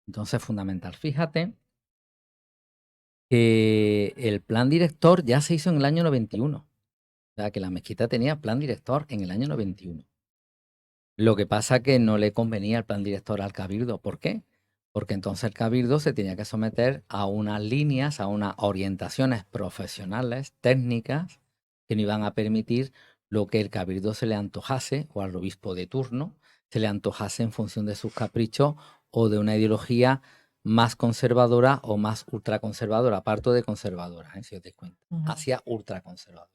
Entonces es fundamental. Fíjate que el plan director ya se hizo en el año 91. O sea, que la mezquita tenía plan director en el año 91. Lo que pasa es que no le convenía el plan director al Cabildo. ¿Por qué? Porque entonces el Cabildo se tenía que someter a unas líneas, a unas orientaciones profesionales, técnicas, que no iban a permitir lo que el Cabildo se le antojase, o al obispo de turno, se le antojase en función de sus caprichos o de una ideología más conservadora o más ultraconservadora, aparto de conservadora, si os dais cuenta, hacia ultraconservadora.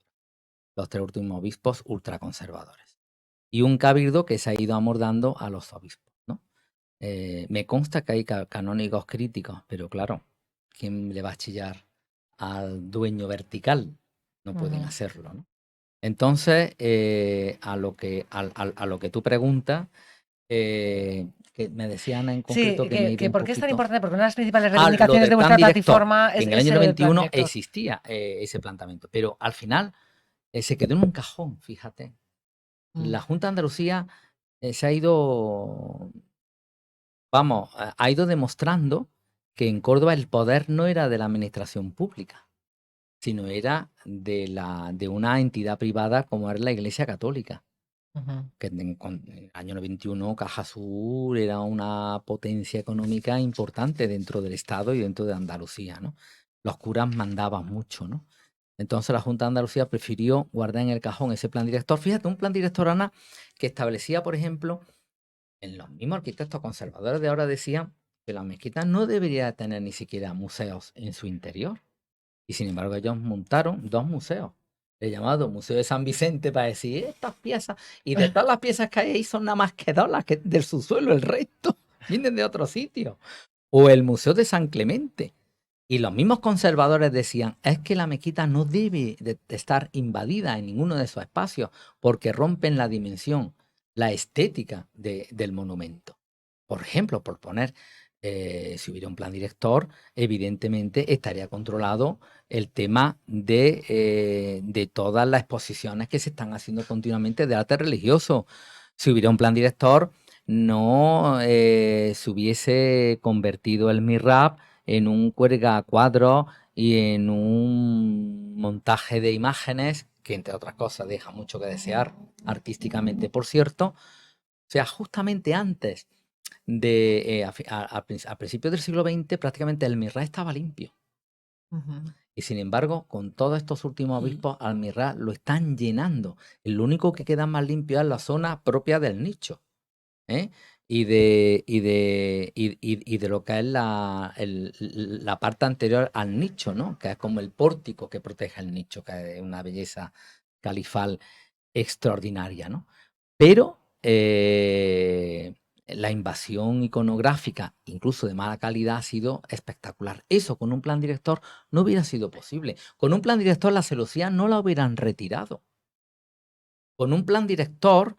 Los tres últimos obispos ultraconservadores. Y un cabildo que se ha ido amordando a los obispos, ¿no? Me consta que hay canónigos críticos, pero claro, ¿quién le va a chillar al dueño vertical? No pueden hacerlo, ¿no? Entonces, a lo que tú preguntas, que me decían en concreto que ¿por qué es tan importante? Porque una de las principales lo reivindicaciones del de vuestra plan director, plataforma es en el año 91 plan director. existía ese planteamiento, pero al final se quedó en un cajón, fíjate. La Junta de Andalucía se ha ido, ha ido demostrando que en Córdoba el poder no era de la administración pública, sino era de una entidad privada como era la Iglesia Católica. que en el año 91 Caja Sur era una potencia económica importante dentro del Estado y dentro de Andalucía, ¿no? Los curas mandaban mucho, ¿no? Entonces la Junta de Andalucía prefirió guardar en el cajón ese plan director. Fíjate, un plan director, Ana, que establecía, por ejemplo, en los mismos arquitectos conservadores de ahora decían que la mezquita no debería tener ni siquiera museos en su interior. Y sin embargo ellos montaron 2 museos. El llamado Museo de San Vicente para decir estas piezas, y de todas las piezas que hay ahí son nada más que 2 las que del subsuelo, el resto vienen de otro sitio. O el Museo de San Clemente. Y los mismos conservadores decían, es que la mezquita no debe de estar invadida en ninguno de esos espacios porque rompen la dimensión, la estética del monumento. Por ejemplo, por poner, si hubiera un plan director, evidentemente estaría controlado el tema de todas las exposiciones que se están haciendo continuamente de arte religioso. Si hubiera un plan director, no se hubiese convertido el MIRAP en un cuelga cuadros y en un montaje de imágenes que, entre otras cosas, deja mucho que desear artísticamente, por cierto. O sea, justamente antes a principios del siglo XX, prácticamente el Mirrá estaba limpio. Y sin embargo, con todos estos últimos obispos, al Mirrá lo están llenando. Lo único que queda más limpio es la zona propia del nicho, ¿eh? Y de lo que es la parte anterior al nicho, ¿no? Que es como el pórtico que protege el nicho, que es una belleza califal extraordinaria, ¿no? Pero la invasión iconográfica, incluso de mala calidad, ha sido espectacular. Eso con un plan director no hubiera sido posible. Con un plan director la celosía no la hubieran retirado. Con un plan director,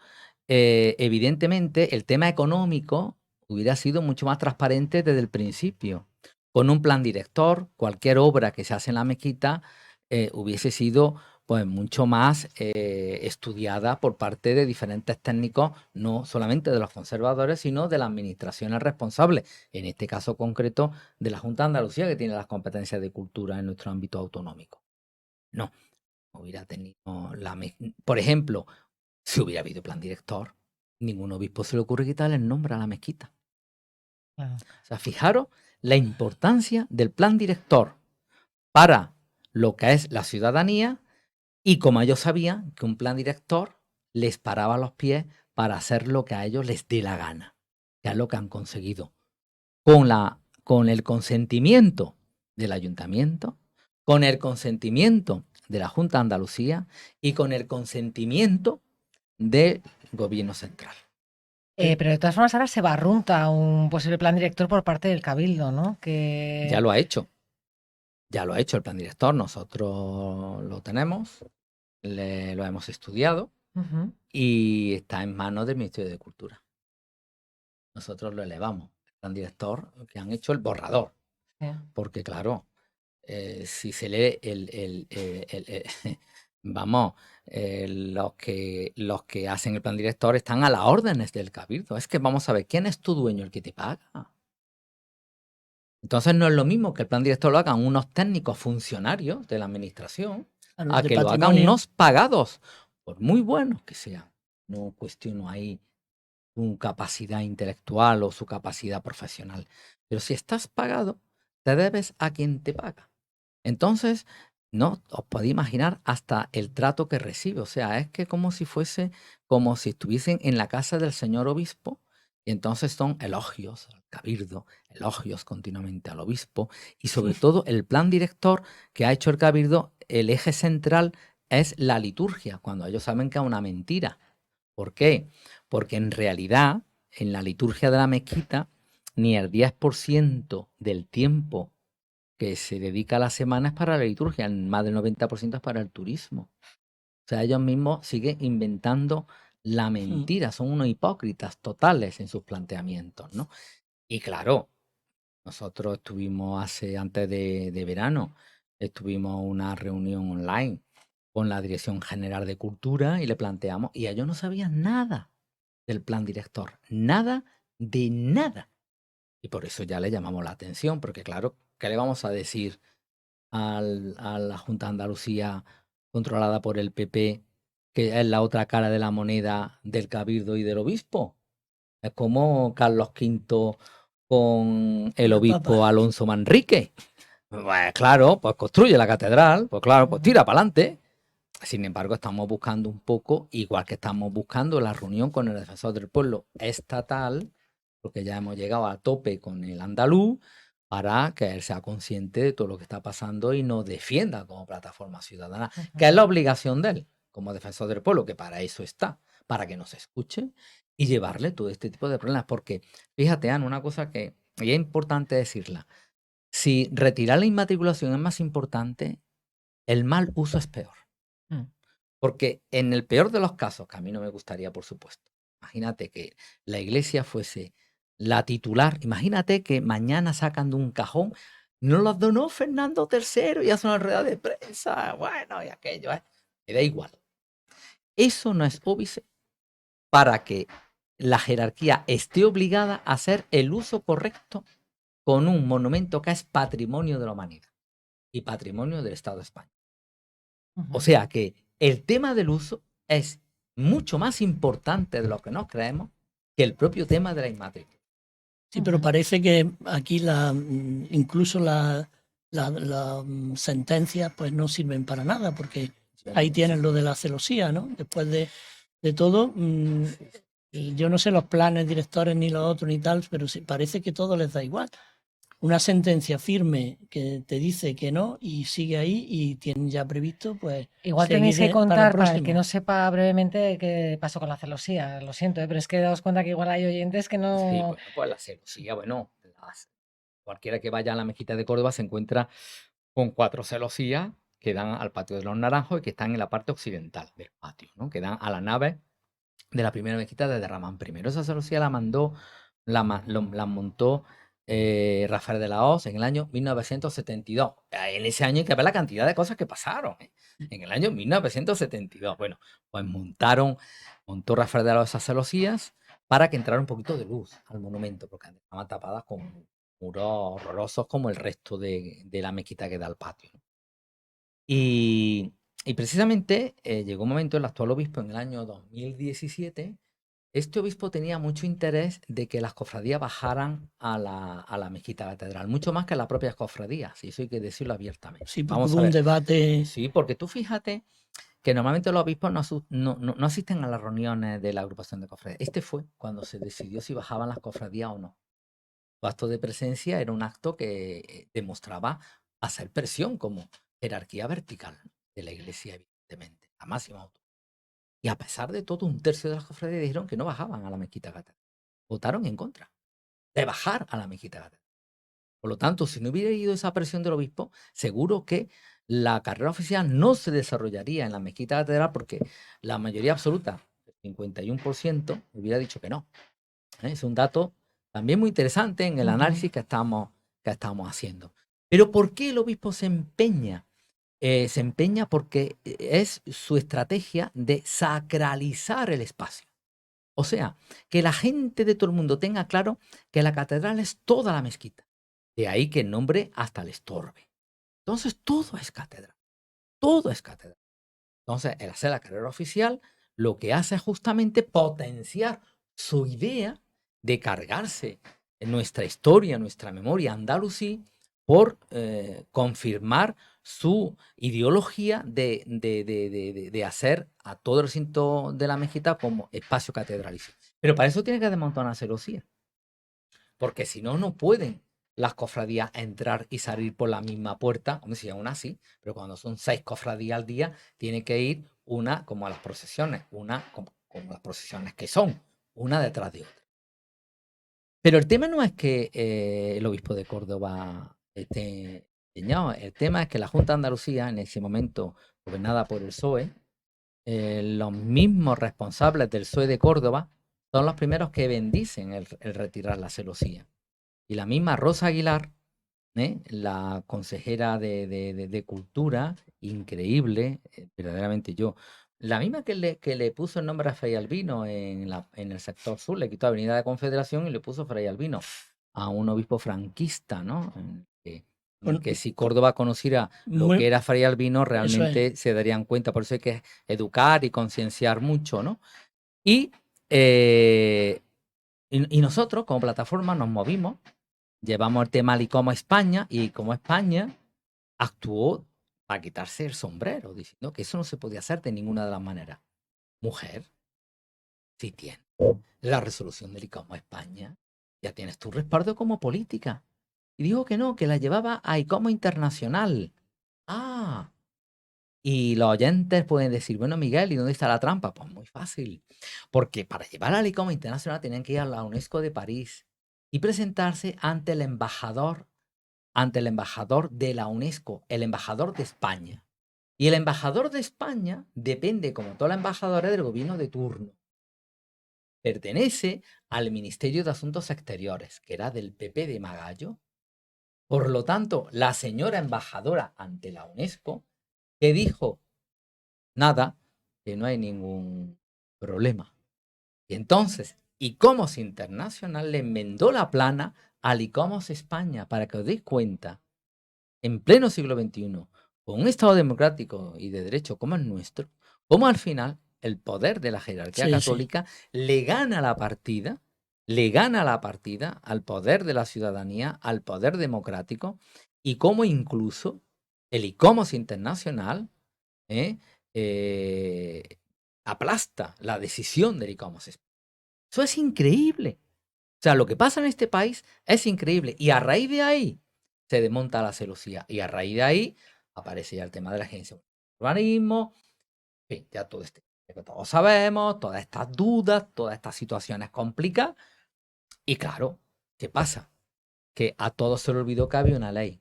evidentemente, el tema económico hubiera sido mucho más transparente desde el principio. Con un plan director, cualquier obra que se hace en la mezquita hubiese sido pues mucho más estudiada por parte de diferentes técnicos, no solamente de los conservadores, sino de las administraciones responsables, en este caso concreto de la Junta de Andalucía, que tiene las competencias de cultura en nuestro ámbito autonómico. No hubiera tenido por ejemplo, si hubiera habido plan director, ningún obispo se le ocurre quitarle el nombre a la mezquita. Claro. O sea, fijaros la importancia del plan director para lo que es la ciudadanía, y como ellos sabían que un plan director les paraba los pies para hacer lo que a ellos les dé la gana, que es lo que han conseguido. Con el consentimiento del ayuntamiento, con el consentimiento de la Junta de Andalucía y con el consentimiento del gobierno central. Pero de todas formas ahora se barrunta un posible plan director por parte del Cabildo, ¿no? Que... Ya lo ha hecho. Ya lo ha hecho el plan director. Nosotros lo tenemos, lo hemos estudiado y está en manos del Ministerio de Cultura. Nosotros lo elevamos. El plan director que han hecho el borrador. Sí. Porque claro, si se lee vamos, los que hacen el plan director están a las órdenes del Cabildo. Es que vamos a ver, ¿quién es tu dueño? El que te paga. Entonces no es lo mismo que el plan director lo hagan unos técnicos funcionarios de la administración a que lo hagan unos pagados, por muy buenos que sean. No cuestiono ahí su capacidad intelectual o su capacidad profesional. Pero si estás pagado, te debes a quien te paga. Entonces, no os podéis imaginar hasta el trato que recibe. O sea, es que como si estuviesen en la casa del señor obispo, y entonces son elogios al cabildo, elogios continuamente al obispo, y sobre todo el plan director que ha hecho el cabildo, el eje central es la liturgia, cuando ellos saben que es una mentira. ¿Por qué? Porque en realidad, en la liturgia de la mezquita, ni el 10% del tiempo que se dedica a la semana es para la liturgia, más del 90% es para el turismo. O sea, ellos mismos siguen inventando la mentira, son unos hipócritas totales en sus planteamientos, ¿no? Y claro, nosotros estuvimos antes de verano, estuvimos una reunión online con la Dirección General de Cultura y le planteamos, y ellos no sabían nada del plan director, nada de nada. Y por eso ya le llamamos la atención, porque claro, ¿qué le vamos a decir a la Junta de Andalucía controlada por el PP que es la otra cara de la moneda del cabildo y del obispo. Es como Carlos V con el El obispo Papa. Alonso Manrique. Pues claro, pues construye la catedral, pues claro, pues tira para adelante. Sin embargo, estamos buscando un poco, igual que estamos buscando la reunión con el defensor del pueblo estatal, porque ya hemos llegado a tope con el andaluz, para que él sea consciente de todo lo que está pasando y nos defienda como plataforma ciudadana, que es la obligación de él, como defensor del pueblo, que para eso está, para que nos escuche y llevarle todo este tipo de problemas. Porque, fíjate, Ana, una cosa que y es importante decirla, si retirar la inmatriculación es más importante, el mal uso es peor. Porque en el peor de los casos, que a mí no me gustaría, por supuesto, imagínate que la iglesia fuese la titular, imagínate que mañana sacan de un cajón, nos los donó Fernando III y hacen una rueda de prensa, bueno, y aquello, me da igual. Eso no es óbice para que la jerarquía esté obligada a hacer el uso correcto con un monumento que es patrimonio de la humanidad y patrimonio del Estado de España. O sea que el tema del uso es mucho más importante de lo que nos creemos que el propio tema de la inmatriculación. Sí, pero parece que aquí incluso las sentencias pues no sirven para nada, porque ahí tienen lo de la celosía, ¿no? Después de todo, yo no sé los planes directores ni los otros ni tal, pero sí, parece que todo les da igual. Una sentencia firme que te dice que no y sigue ahí y tienen ya previsto, pues. Igual tenéis que seguir contar, para el que próximo. no sepa brevemente, qué pasó con la celosía. Lo siento, pero es que daos cuenta que igual hay oyentes que Sí, no. bueno, pues la celosía, bueno, cualquiera que vaya a la mezquita de Córdoba se encuentra con 4 celosías que dan al patio de los Naranjos y que están en la parte occidental del patio, ¿no? Que dan a la nave de la primera mezquita de Ramán I. Esa celosía la montó Rafael de la Hoz en el año 1972. En ese año hay que ver la cantidad de cosas que pasaron. En el año 1972. Bueno, pues montó Rafael de la Hoz esas celosías para que entrara un poquito de luz al monumento, porque estaban tapadas con muros horrorosos como el resto de la mezquita que da al patio. Y precisamente llegó un momento, el actual obispo en el año 2017, este obispo tenía mucho interés de que las cofradías bajaran a la mezquita catedral, mucho más que las propias cofradías, y eso hay que decirlo abiertamente. Sí, porque Vamos a hubo un ver. debate. Sí, porque tú fíjate que normalmente los obispos no asisten a las reuniones de la agrupación de cofradías. Este fue cuando se decidió si bajaban las cofradías o no. Su acto de presencia era un acto que demostraba hacer presión como jerarquía vertical de la iglesia, evidentemente, la máxima autoridad. Y a pesar de todo, 1/3 de las cofradías dijeron que no bajaban a la mezquita catedral. Votaron en contra de bajar a la mezquita catedral. Por lo tanto, si no hubiera ido esa presión del obispo, seguro que la carrera oficial no se desarrollaría en la mezquita catedral porque la mayoría absoluta, el 51%, hubiera dicho que no. Es un dato también muy interesante en el análisis que estamos haciendo. Pero ¿por qué el obispo se empeña? Se empeña porque es su estrategia de sacralizar el espacio. O sea, que la gente de todo el mundo tenga claro que la catedral es toda la mezquita. De ahí que el nombre hasta le estorbe. Entonces, todo es catedral. Todo es catedral. Entonces, el hacer la carrera oficial lo que hace es justamente potenciar su idea de cargarse en nuestra historia, nuestra memoria andalusí, por confirmar su ideología de hacer a todo el recinto de la mezquita como espacio catedralicio. Pero para eso tiene que desmontar una celosía, porque si no, no pueden las cofradías entrar y salir por la misma puerta, como si aún así, pero cuando son 6 cofradías al día, tiene que ir una como a las procesiones, una como las procesiones que son, una detrás de otra. Pero el tema no es que el obispo de Córdoba esté empeñado, el tema es que la Junta de Andalucía, en ese momento gobernada por el PSOE, los mismos responsables del PSOE de Córdoba son los primeros que bendicen el retirar la celosía. Y la misma Rosa Aguilar, la consejera de Cultura, increíble, verdaderamente la misma que le puso el nombre a Fray Albino en el sector sur, le quitó Avenida de Confederación y le puso Fray Albino a un obispo franquista, ¿no? Que Bueno, Que si Córdoba conociera lo muy- que era Fray Albino, Eso es. realmente se darían cuenta. Por eso hay que educar y concienciar mucho, ¿no? Y, y nosotros, como plataforma, nos movimos, llevamos el tema al ICOMO España, y como España actuó para quitarse el sombrero, diciendo que eso no se podía hacer de ninguna de las maneras. Mujer, si tienes la resolución del ICOMO España, ya tienes tu respaldo como política. Y dijo que no, que la llevaba a ICOMO Internacional. Ah, y los oyentes pueden decir, bueno, Miguel, ¿y dónde está la trampa? Pues muy fácil, porque para llevar al ICOMO Internacional tenían que ir a la UNESCO de París y presentarse ante el embajador de la UNESCO, el embajador de España. Y el embajador de España depende, como toda la embajadora, del gobierno de turno. Pertenece al Ministerio de Asuntos Exteriores, que era del PP de Magallo. Por lo tanto, la señora embajadora ante la UNESCO, que dijo, nada, que no hay ningún problema. Y entonces, ICOMOS Internacional le enmendó la plana al ICOMOS España, para que os deis cuenta, en pleno siglo XXI, con un Estado democrático y de derecho como el nuestro, como al final el poder de la jerarquía Sí, sí. católica le gana la partida al poder de la ciudadanía, al poder democrático, y cómo incluso el ICOMOS Internacional aplasta la decisión del ICOMOS España. Eso es increíble. O sea, lo que pasa en este país es increíble. Y a raíz de ahí se desmonta la celosía. Y a raíz de ahí aparece ya el tema de la agencia de urbanismo. En fin, ya todo este que todos sabemos, todas estas dudas, todas estas situaciones complicadas. Y claro, ¿qué pasa? Que a todos se le olvidó que había una ley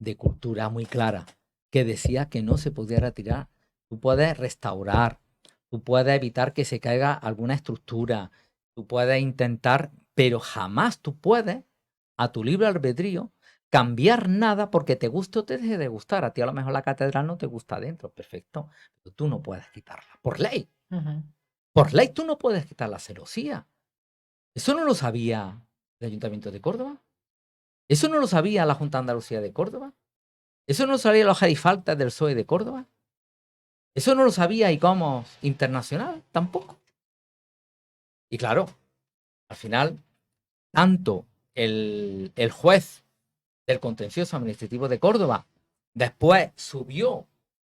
de cultura muy clara que decía que no se podía retirar. Tú puedes restaurar, tú puedes evitar que se caiga alguna estructura, tú puedes intentar, pero jamás tú puedes, a tu libre albedrío, cambiar nada porque te guste o te deje de gustar. A ti a lo mejor la catedral no te gusta adentro, perfecto, pero tú no puedes quitarla. Por ley. Por ley tú no puedes quitar la celosía. Eso no lo sabía el Ayuntamiento de Córdoba. Eso no lo sabía la Junta de Andalucía de Córdoba. Eso no lo sabía los gerifaltas del PSOE de Córdoba. Eso no lo sabía ICOMOS Internacional tampoco. Y claro, al final, tanto el juez del Contencioso Administrativo de Córdoba después subió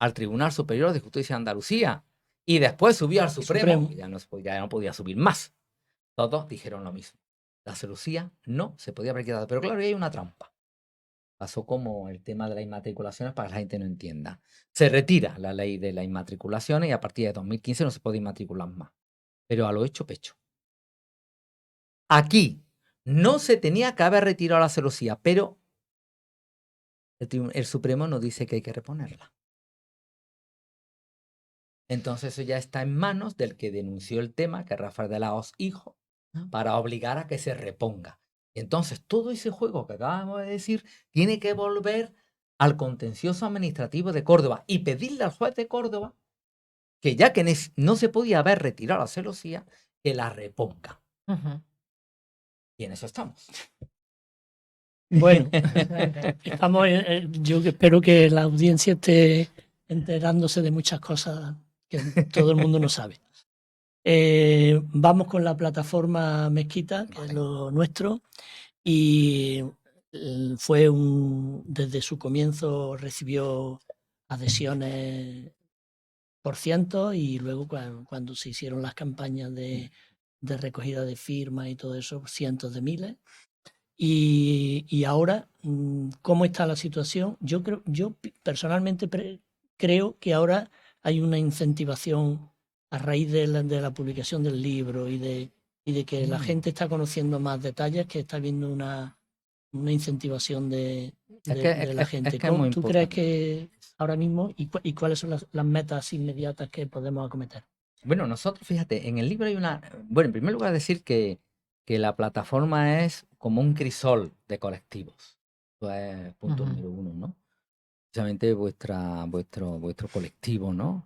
al Tribunal Superior de Justicia de Andalucía y después subió al Supremo. Ya no podía subir más. Todos dijeron lo mismo. La celosía no se podía haber quedado. Pero claro, ahí hay una trampa. Pasó como el tema de las inmatriculaciones para que la gente no entienda. Se retira la ley de las inmatriculaciones y a partir de 2015 no se puede inmatricular más. Pero a lo hecho pecho. Aquí no se tenía que haber retirado la celosía, pero el Supremo nos dice que hay que reponerla. Entonces eso ya está en manos del que denunció el tema, que es Rafael de la Hoz hijo, para obligar a que se reponga. Entonces todo ese juego que acabamos de decir tiene que volver al Contencioso Administrativo de Córdoba y pedirle al juez de Córdoba que ya que no se podía haber retirado la celosía, que la reponga. Y en eso estamos. Bueno, estamos, yo espero que la audiencia esté enterándose de muchas cosas que todo el mundo no sabe. Vamos con la plataforma Mezquita, que es lo nuestro, y desde su comienzo recibió adhesiones por cientos y luego cuando se hicieron las campañas de recogida de firmas y todo eso, cientos de miles. Y ahora, ¿cómo está la situación? Yo personalmente creo que ahora hay una incentivación a raíz de la publicación del libro y de que la gente está conociendo más detalles, que está habiendo una incentivación de la gente. ¿Tú crees que ahora mismo y cuáles son las metas inmediatas que podemos acometer? Bueno, nosotros, fíjate, en el libro hay una... Bueno, en primer lugar decir que la plataforma es como un crisol de colectivos. Eso es punto número uno, ¿no? Precisamente vuestro colectivo, ¿no?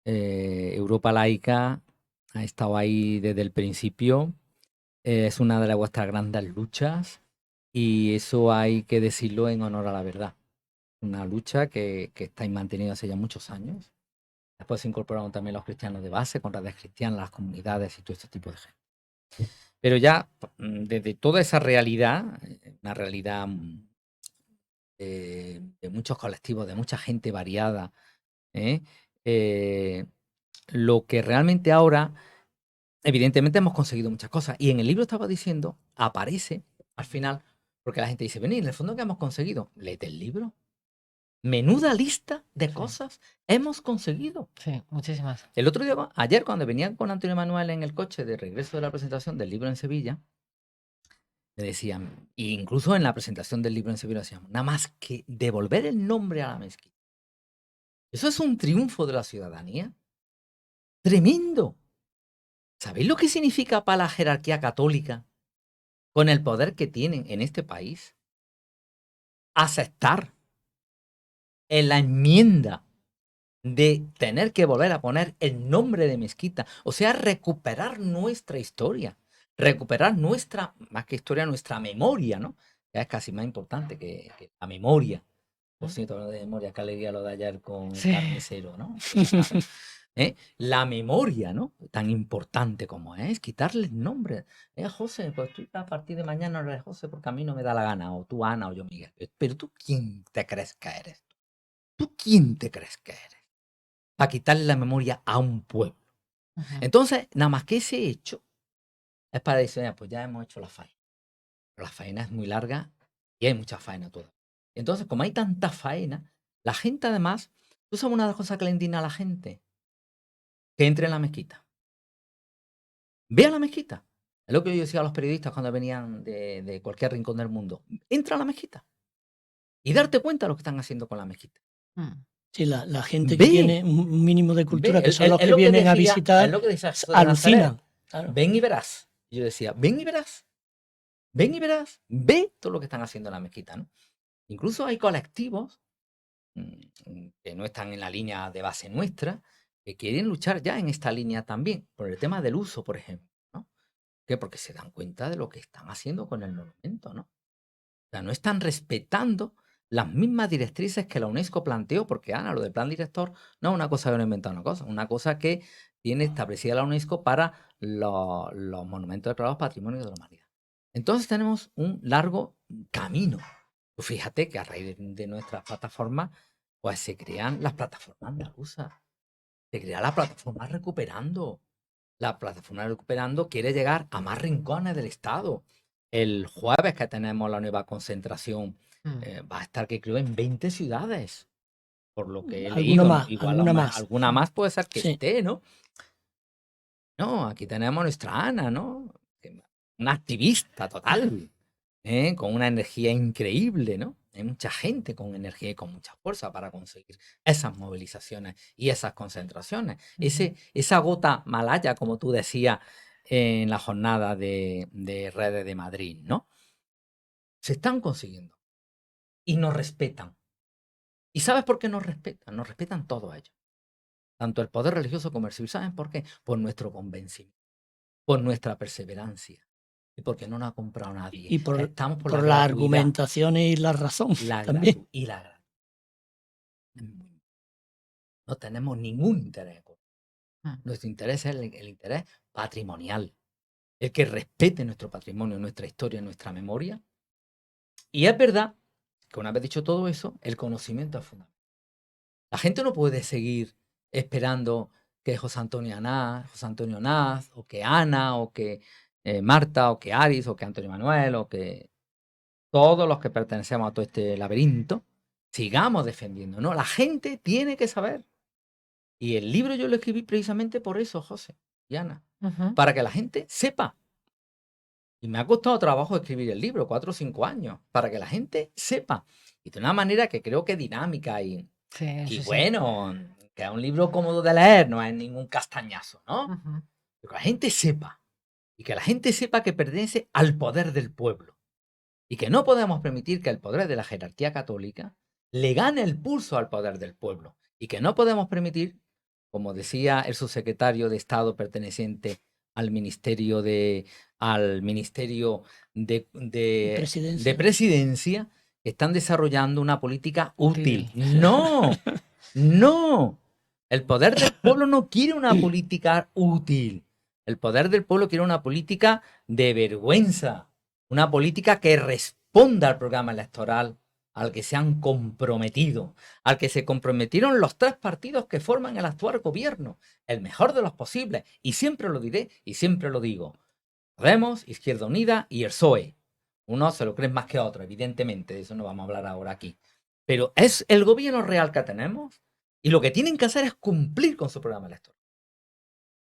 Europa Laica ha estado ahí desde el principio. Es una de vuestras grandes luchas. Y eso hay que decirlo en honor a la verdad. Una lucha que está mantenida hace ya muchos años. Después se incorporaron también los cristianos de base, con redes cristianas, las comunidades y todo este tipo de gente. Pero ya desde toda esa realidad, una realidad de muchos colectivos, de mucha gente variada, ¿eh? Lo que realmente ahora, evidentemente hemos conseguido muchas cosas. Y en el libro estaba diciendo, aparece al final, porque la gente dice, vení, en el fondo, ¿qué hemos conseguido? Léete el libro. Menuda lista de Sí. cosas hemos conseguido. Sí, muchísimas. El otro día, ayer, cuando venía con Antonio Manuel en el coche de regreso de la presentación del libro en Sevilla, me decían, e incluso en la presentación del libro en Sevilla decíamos, nada más que devolver el nombre a la mezquita. Eso es un triunfo de la ciudadanía. Tremendo. ¿Sabéis lo que significa para la jerarquía católica, con el poder que tienen en este país, aceptar en la enmienda de tener que volver a poner el nombre de mezquita? O sea, recuperar nuestra historia, recuperar nuestra, más que historia, nuestra memoria, ¿no? Ya es casi más importante que la memoria. Por cierto, hablando de memoria, qué alegría lo de ayer con Sí. el carnicero, ¿no? La memoria, ¿no? Tan importante como es, quitarle el nombre. José, pues tú a partir de mañana no eres José porque a mí no me da la gana, o tú Ana, o yo Miguel. Pero tú, ¿quién te crees que eres? ¿Tú quién te crees que eres? Para quitarle la memoria a un pueblo. Ujú. Entonces, nada más que ese hecho es para decir, "Mira, pues ya hemos hecho la faena. Pero la faena es muy larga y hay mucha faena toda. Entonces, como hay tanta faena, la gente además, tú sabes una de las cosas que le indigna a la gente, que entre en la mezquita. Ve a la mezquita. Es lo que yo decía a los periodistas cuando venían de cualquier rincón del mundo. Entra a la mezquita y darte cuenta de lo que están haciendo con la mezquita. Mm. Sí, la gente Ve. que tiene un mínimo de cultura, Ve, que son es los que lo vienen a decía- visitar, es lo que decía Jesús de Nazaret. alucinan. Claro. Ven y verás. Y yo decía, ven y verás. Ven y verás. Ve todo lo que están haciendo en la mezquita, ¿no? Incluso hay colectivos que no están en la línea de base nuestra, que quieren luchar ya en esta línea también, por el tema del uso, por ejemplo, ¿no? ¿Qué? Porque se dan cuenta de lo que están haciendo con el monumento, ¿no? O sea, no están respetando las mismas directrices que la UNESCO planteó, porque Ana, lo del plan director no es una cosa que no inventado una cosa que tiene establecida la UNESCO para los monumentos declarados Patrimonio de la Humanidad. Entonces tenemos un largo camino. Tú fíjate que a raíz de nuestras plataformas, pues se crean las plataformas andaluzas, se crea la plataforma Recuperando. La plataforma Recuperando quiere llegar a más rincones del Estado. El jueves que tenemos la nueva concentración, va a estar, que creo, en 20 ciudades, por lo que he Alguna leído, ¿no? más, Igual alguna más. alguna más puede ser que Sí. esté, ¿no? No, aquí tenemos a nuestra Ana, ¿no? Una activista total, con una energía increíble, ¿no? Hay mucha gente con energía y con mucha fuerza para conseguir esas movilizaciones y esas concentraciones. Esa gota malaya, como tú decías en la jornada de Redes de Madrid, ¿no? Se están consiguiendo y nos respetan. ¿Y sabes por qué nos respetan? Nos respetan todos ellos. Tanto el poder religioso como el civil. ¿Saben por qué? Por nuestro convencimiento, por nuestra perseverancia y porque no nos ha comprado nadie. Y por Estamos por las gratuidad, argumentaciones y la razón la también. y la gratuidad. No tenemos ningún interés. Nuestro interés es el interés patrimonial, el que respete nuestro patrimonio, nuestra historia, nuestra memoria. Y es verdad que, una vez dicho todo eso, el conocimiento es fundamental. La gente no puede seguir esperando que José Antonio Naz, o que Ana, o que Marta, o que Aris, o que Antonio Manuel, o que todos los que pertenecemos a todo este laberinto sigamos defendiendo. No, la gente tiene que saber. Y el libro yo lo escribí precisamente por eso, José y Ana, para que la gente sepa. Y me ha costado trabajo escribir el libro, 4 o 5 años, para que la gente sepa. Y de una manera que creo que dinámica y bueno, que es un libro cómodo de leer, no es ningún castañazo, ¿no? Pero que la gente sepa. Y que la gente sepa que pertenece al poder del pueblo. Y que no podemos permitir que el poder de la jerarquía católica le gane el pulso al poder del pueblo. Y que no podemos permitir, como decía el subsecretario de Estado perteneciente al ministerio de Presidencia. presidencia, están desarrollando una política útil. Útil. No, no. El poder del pueblo no quiere una política útil. El poder del pueblo quiere una política de vergüenza, una política que responda al programa electoral al que se han comprometido, al que se comprometieron los 3 partidos que forman el actual gobierno, el mejor de los posibles, y siempre lo diré y siempre lo digo. Podemos, Izquierda Unida y el PSOE. Uno se lo creen más que otro, evidentemente, de eso no vamos a hablar ahora aquí. Pero es el gobierno real que tenemos y lo que tienen que hacer es cumplir con su programa electoral.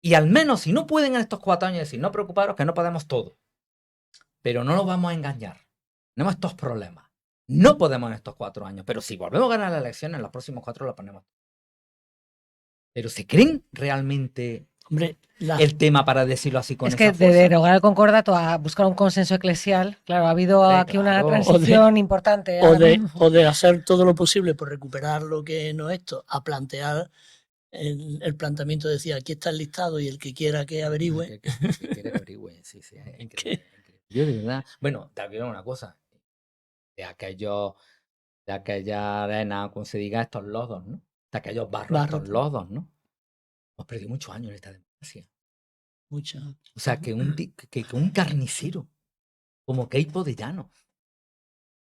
Y al menos, si no pueden en estos 4 años decir, no preocuparos que no podemos todo. Pero no nos vamos a engañar. Tenemos estos problemas. No podemos en estos 4 años, pero si volvemos a ganar las elecciones, en los próximos 4 lo ponemos. Pero ¿se creen realmente Hombre, el tema para decirlo así con Es esa que de fuerza? derogar el concordato a buscar un consenso eclesial, claro, ha habido aquí una claro. transición importante. o de hacer todo lo posible por recuperar lo que no es esto, a plantear el planteamiento, decía, aquí está el listado y el que quiera que averigüe. Que quiere que averigüe, sí, es increíble, increíble. Yo de verdad, bueno, te digo una cosa, de aquella arena, como se diga, estos lodos, ¿no? De aquellos barros, estos lodos, ¿no? Hemos perdido muchos años en esta democracia. Mucho. O sea, que un carnicero como Queipo de Llano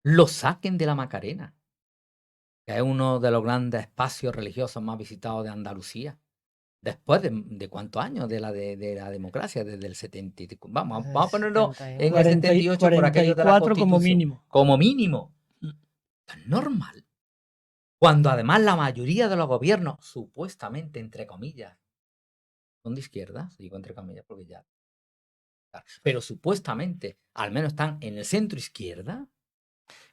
lo saquen de la Macarena, que es uno de los grandes espacios religiosos más visitados de Andalucía. Después de cuántos años de la democracia, desde el 70. Vamos a ponerlo en el 78 por aquello de la 44 como Constitución. mínimo. Como mínimo. Es normal. Cuando además la mayoría de los gobiernos, supuestamente, entre comillas, son de izquierda, digo entre comillas porque ya. Pero supuestamente, al menos están en el centro izquierda.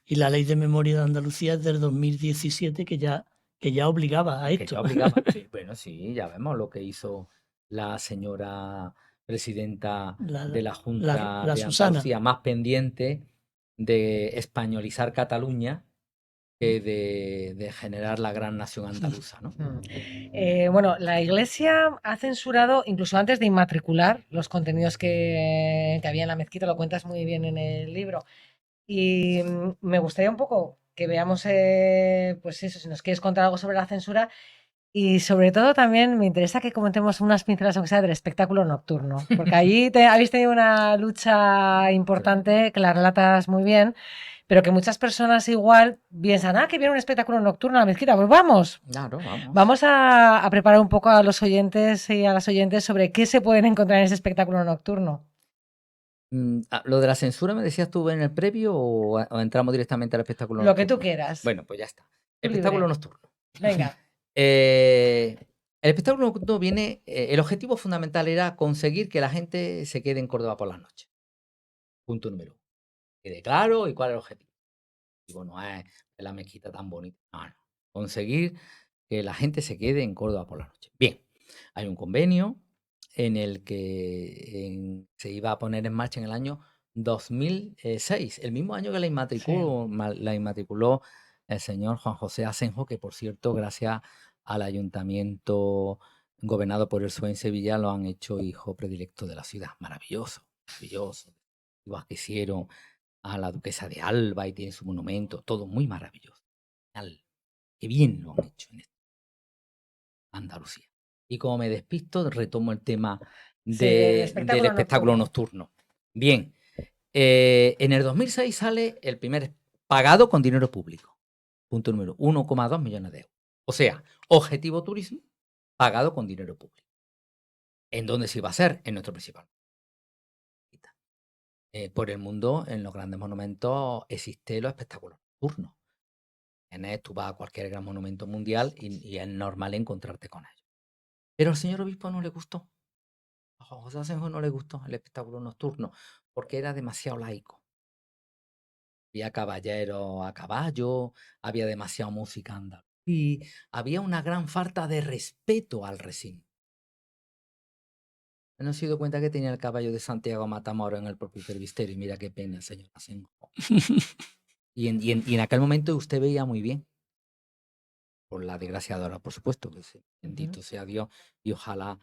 Y la ley de memoria de Andalucía es del 2017 que ya obligaba a esto. Que ya obligaba. Sí, bueno, sí, ya vemos lo que hizo la señora presidenta de la Junta la de Susana. Andalucía, más pendiente de españolizar Cataluña que de generar la gran nación andaluza, ¿no? Bueno, la Iglesia ha censurado, incluso antes de inmatricular, los contenidos que había en la mezquita, lo cuentas muy bien en el libro. Y me gustaría un poco que veamos, pues eso, si nos quieres contar algo sobre la censura. Y sobre todo también me interesa que comentemos unas pinceladas, aunque sea, del espectáculo nocturno, porque allí habéis tenido una lucha importante que la relatas muy bien, pero que muchas personas igual piensan, que viene un espectáculo nocturno a la mezquita. Pues vamos. Claro, vamos. Vamos a preparar un poco a los oyentes y a las oyentes sobre qué se pueden encontrar en ese espectáculo nocturno. ¿Lo de la censura me decías tú en el previo o entramos directamente al espectáculo Lo nocturno? que tú quieras. Bueno, pues ya está. Espectáculo nocturno. Venga. El espectáculo nocturno viene, el objetivo fundamental era conseguir que la gente se quede en Córdoba por las noches. Punto número 1. Quede claro y cuál es el objetivo. Digo, no es la mezquita tan bonita. No. Conseguir que la gente se quede en Córdoba por la noche. Bien, hay un convenio en el que se iba a poner en marcha en el año 2006, el mismo año que la inmatriculó el señor Juan José Asenjo, que por cierto, gracias al ayuntamiento gobernado por el PSOE en Sevilla, lo han hecho hijo predilecto de la ciudad. Maravilloso, maravilloso. Igual que hicieron a la duquesa de Alba y tiene su monumento, todo muy maravilloso. Qué bien lo han hecho en Andalucía. Y como me despisto, retomo el tema del espectáculo nocturno. Bien, en el 2006 sale el primer pagado con dinero público. Punto número 1,2 millones de euros. O sea, objetivo turismo pagado con dinero público. ¿En dónde se iba a hacer? En nuestro principal. Por el mundo, en los grandes monumentos, existen los espectáculos nocturnos. Tú vas a cualquier gran monumento mundial y es normal encontrarte con ellos. Pero al señor obispo no le gustó. A José Asenjo no le gustó el espectáculo nocturno porque era demasiado laico. Había caballeros a caballo, había demasiada música andalusí, había una gran falta de respeto al recinto. No se dio cuenta que tenía el caballo de Santiago Matamoros en el propio presbiterio. Y mira qué pena, señor Asenjo. Y en aquel momento usted veía muy bien. Por la desgraciadora, por supuesto. Que bendito sea Dios y ojalá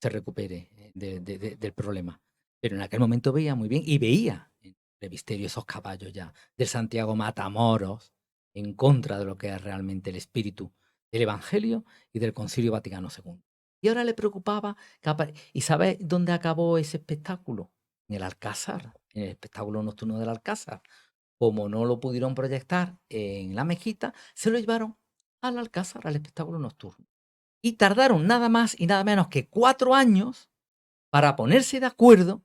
se recupere del problema. Pero en aquel momento veía muy bien y veía en el Brevisterio esos caballos ya del Santiago Matamoros en contra de lo que es realmente el espíritu del Evangelio y del Concilio Vaticano II. Y ahora le preocupaba, ¿y sabes dónde acabó ese espectáculo? En el Alcázar, en el espectáculo nocturno del Alcázar. Como no lo pudieron proyectar en la mezquita, se lo llevaron al Alcázar, al espectáculo nocturno. Y tardaron nada más y nada menos que 4 años para ponerse de acuerdo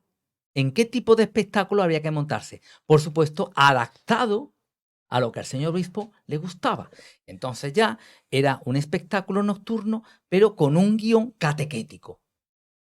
en qué tipo de espectáculo había que montarse. Por supuesto, adaptado a lo que al señor obispo le gustaba. Entonces ya era un espectáculo nocturno, pero con un guión catequético,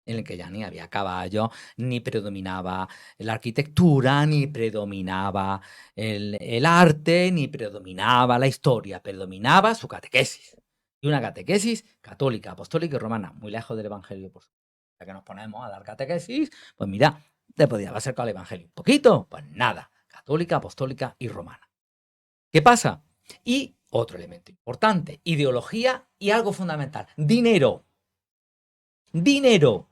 en el que ya ni había caballos, ni predominaba la arquitectura, ni predominaba el arte, ni predominaba la historia, predominaba su catequesis. Y una catequesis católica, apostólica y romana, muy lejos del Evangelio, por supuesto. Ya que nos ponemos a dar catequesis, pues mira, te podía acercar al Evangelio. ¿Un poquito? Pues nada, católica, apostólica y romana. ¿Qué pasa? Y otro elemento importante, ideología y algo fundamental, dinero. Dinero.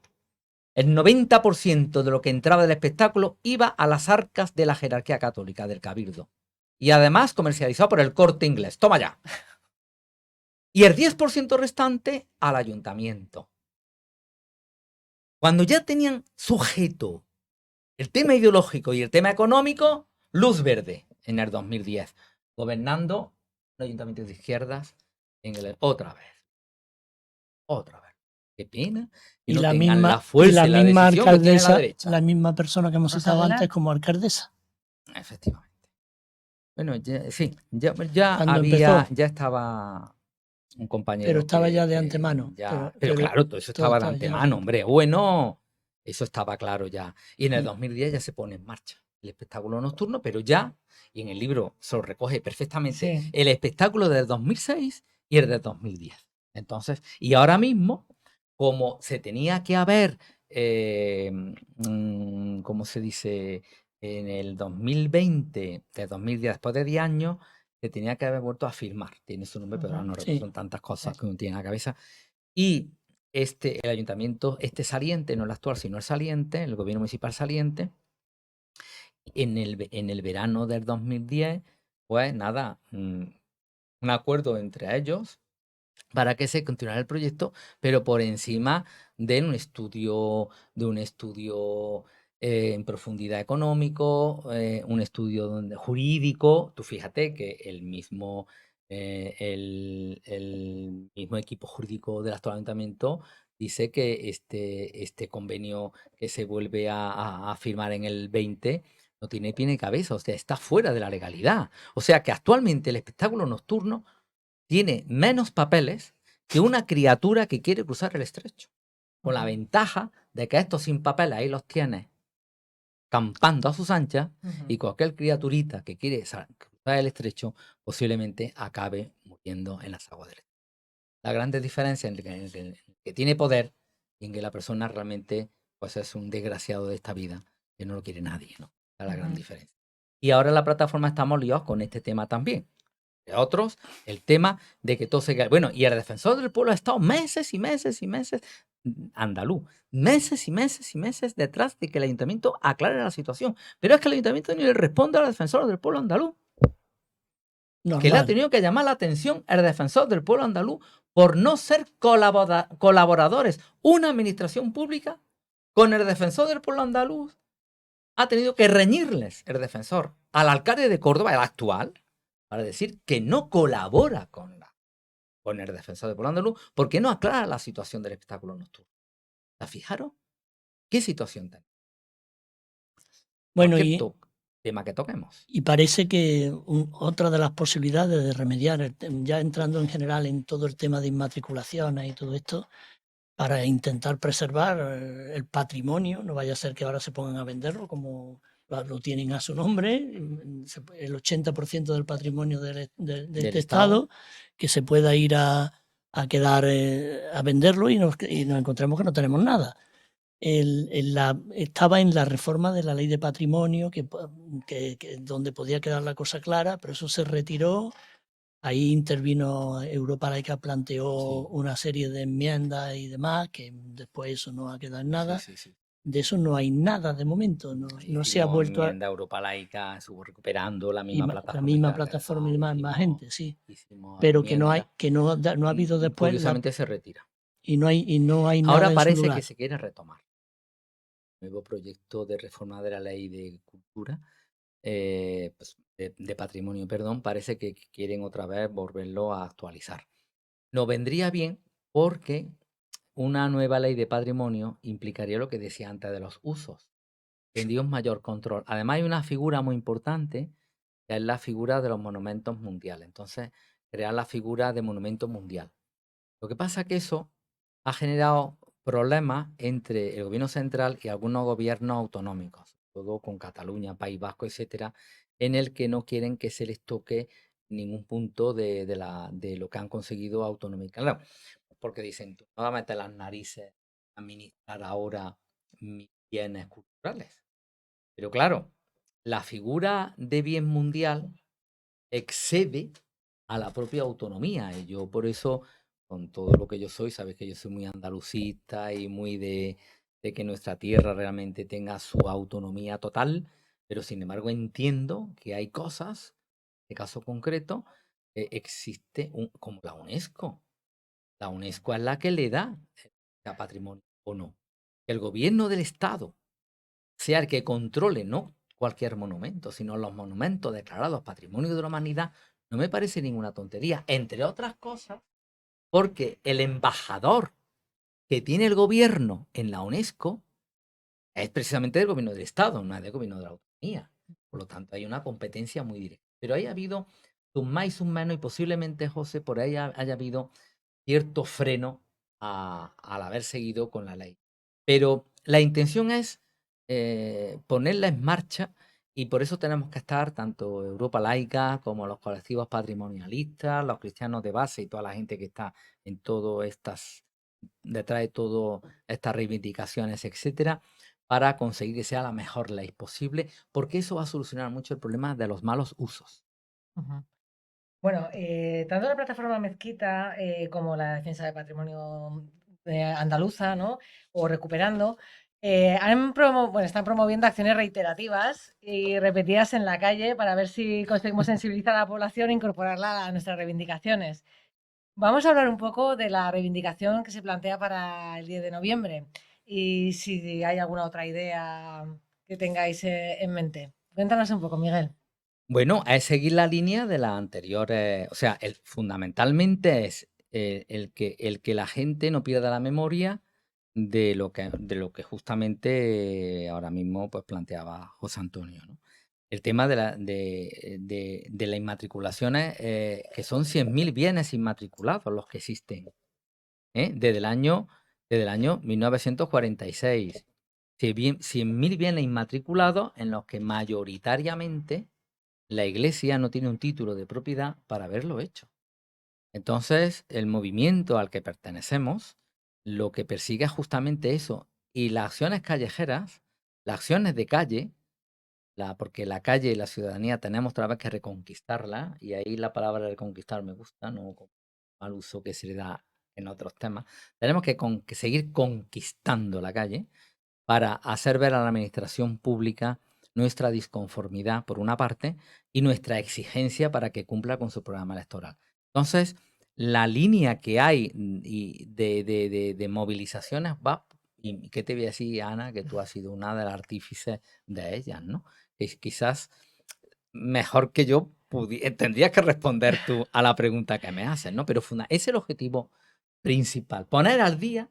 El 90% de lo que entraba del espectáculo iba a las arcas de la jerarquía católica, del cabildo. Y además comercializado por el Corte Inglés. Toma ya. Y el 10% restante al ayuntamiento. Cuando ya tenían sujeto el tema ideológico y el tema económico, luz verde en el 2010. Gobernando un ayuntamiento de izquierdas otra vez. Qué pena. Y no la tengan misma, la fuerza y la y la misma decisión que tiene la alcaldesa, derecha. la misma persona que hemos citado Rosalena. antes como alcaldesa. Efectivamente. Bueno, sí, ya Cuando había, empezó. ya estaba un compañero. Pero estaba ya de que antemano. pero claro, todo eso todo estaba de estaba ya. antemano, hombre. Bueno, eso estaba claro ya. Y en el Mm. 2010 ya se pone en marcha el espectáculo nocturno, pero ya, y en el libro se lo recoge perfectamente, Sí. el espectáculo del 2006 y el del 2010. Entonces, y ahora mismo, como se tenía que haber, ¿cómo se dice? En el 2020, de 2010, después de 10 años, se tenía que haber vuelto a firmar. Tiene su nombre, pero ahora no Sí. recuerdo, son tantas cosas que uno tiene en la cabeza. Y el ayuntamiento, saliente, no el actual, sino el saliente, el gobierno municipal saliente, en el verano del 2010, pues nada, un acuerdo entre ellos para que se continuara el proyecto, pero por encima de un estudio en profundidad económico, un estudio jurídico. Tú fíjate que el mismo equipo jurídico del actual ayuntamiento dice que este convenio que se vuelve a firmar en el 20 no tiene pie ni cabeza, o sea, está fuera de la legalidad. O sea que actualmente el espectáculo nocturno tiene menos papeles que una criatura que quiere cruzar el estrecho. Con la ventaja de que estos sin papeles ahí los tienes campando a sus anchas, y cualquier criaturita que quiere cruzar el estrecho posiblemente acabe muriendo en las aguas del estrecho. La gran diferencia entre el que tiene poder y en que la persona realmente pues es un desgraciado de esta vida, que no lo quiere nadie, ¿no? Esa es la gran diferencia. Y ahora en la plataforma estamos liados con este tema también. De otros, el tema de que todo se quede. Bueno, y el defensor del pueblo ha estado meses y meses y meses, andaluz, meses y meses y meses detrás de que el ayuntamiento aclare la situación. Pero es que el ayuntamiento ni le responde al defensor del pueblo andaluz, que le ha tenido que llamar la atención el defensor del pueblo andaluz por no ser colaboradores. Una administración pública con el defensor del pueblo andaluz ha tenido que reñirles el defensor al alcalde de Córdoba, el actual, para decir que no colabora con el defensor del pueblo andaluz porque no aclara la situación del espectáculo nocturno. ¿La fijaron? ¿Qué situación tenemos? Bueno, tema que toquemos. Y parece que otra de las posibilidades de remediar, ya entrando en general en todo el tema de inmatriculaciones y todo esto, para intentar preservar el patrimonio, no vaya a ser que ahora se pongan a venderlo como lo tienen a su nombre, el 80% del patrimonio del Estado, que se pueda ir a quedar a venderlo y nos encontremos que no tenemos nada. Estaba en la reforma de la ley de patrimonio, donde podía quedar la cosa clara, pero eso se retiró Ahí intervino Europa Laica, planteó Sí. una serie de enmiendas y demás, que después eso no ha quedado en nada. Sí, sí, sí. De eso no hay nada de momento, no se ha Hicimos vuelto a... enmienda Europa Laica, estuvo recuperando la Y misma la plataforma misma Internet, plataforma y demás, más hicimos, gente, sí. hicimos Pero que no hay, enmienda. que no, no ha habido después Curiosamente se retira. y no hay nada Ahora en su parece lugar. que se quiere retomar. Nuevo proyecto de reforma de la ley de cultura, pues, de patrimonio, perdón, parece que quieren otra vez volverlo a actualizar. Nos vendría bien porque una nueva ley de patrimonio implicaría lo que decía antes de los usos. Tendría un mayor control. Además hay una figura muy importante, que es la figura de los monumentos mundiales. Entonces, crear la figura de monumento mundial. Lo que pasa es que eso ha generado problemas entre el gobierno central y algunos gobiernos autonómicos, todo con Cataluña, País Vasco, etcétera, en el que no quieren que se les toque ningún punto de lo que han conseguido autonómicamente. Claro, porque dicen, tú no vas a meter las narices a administrar ahora mis bienes culturales. Pero claro, la figura de bien mundial excede a la propia autonomía. Y yo por eso, con todo lo que yo soy, sabes que yo soy muy andalucista y muy de que nuestra tierra realmente tenga su autonomía total, pero sin embargo entiendo que hay cosas, en este caso concreto, existe como la UNESCO. La UNESCO es la que le da a patrimonio o no. El gobierno del Estado sea el que controle, no cualquier monumento, sino los monumentos declarados Patrimonio de la Humanidad, no me parece ninguna tontería. Entre otras cosas, porque el embajador que tiene el gobierno en la UNESCO es precisamente del gobierno del Estado, no es del gobierno de la autonomía. Por lo tanto, hay una competencia muy directa. Pero ahí ha habido sus más y sus menos, y posiblemente, José, por ahí haya habido cierto freno al haber seguido con la ley. Pero la intención es ponerla en marcha, y por eso tenemos que estar tanto Europa Laica como los colectivos patrimonialistas, los cristianos de base y toda la gente que está en todo detrás de todas estas reivindicaciones, etcétera, para conseguir que sea la mejor ley posible, porque eso va a solucionar mucho el problema de los malos usos. Ujú. Bueno, tanto la plataforma Mezquita como la defensa del patrimonio andaluza, ¿no? O Recuperando, están promoviendo acciones reiterativas y repetidas en la calle para ver si conseguimos sensibilizar a la población e incorporarla a nuestras reivindicaciones. Vamos a hablar un poco de la reivindicación que se plantea para el 10 de noviembre y si hay alguna otra idea que tengáis en mente. Cuéntanos un poco, Miguel. Bueno, es seguir la línea de las anteriores, o sea, fundamentalmente es el que la gente no pierda la memoria de lo que justamente ahora mismo pues planteaba José Antonio, ¿no? El tema de las inmatriculaciones, que son 100.000 bienes inmatriculados los que existen, desde el año 1946. 100.000 bienes inmatriculados en los que mayoritariamente la Iglesia no tiene un título de propiedad para haberlo hecho. Entonces, el movimiento al que pertenecemos lo que persigue es justamente eso. Y las acciones callejeras, las acciones de calle, porque la calle y la ciudadanía tenemos otra vez que reconquistarla, y ahí la palabra reconquistar me gusta, no con mal uso que se le da en otros temas. Tenemos que seguir conquistando la calle para hacer ver a la administración pública nuestra disconformidad, por una parte, y nuestra exigencia para que cumpla con su programa electoral. Entonces, la línea que hay de movilizaciones va, y ¿qué te voy a decir, Ana? Que tú has sido una de las artífices de ellas, ¿no? Quizás mejor que yo tendrías que responder tú a la pregunta que me haces, ¿no? Pero ese es el objetivo principal, poner al día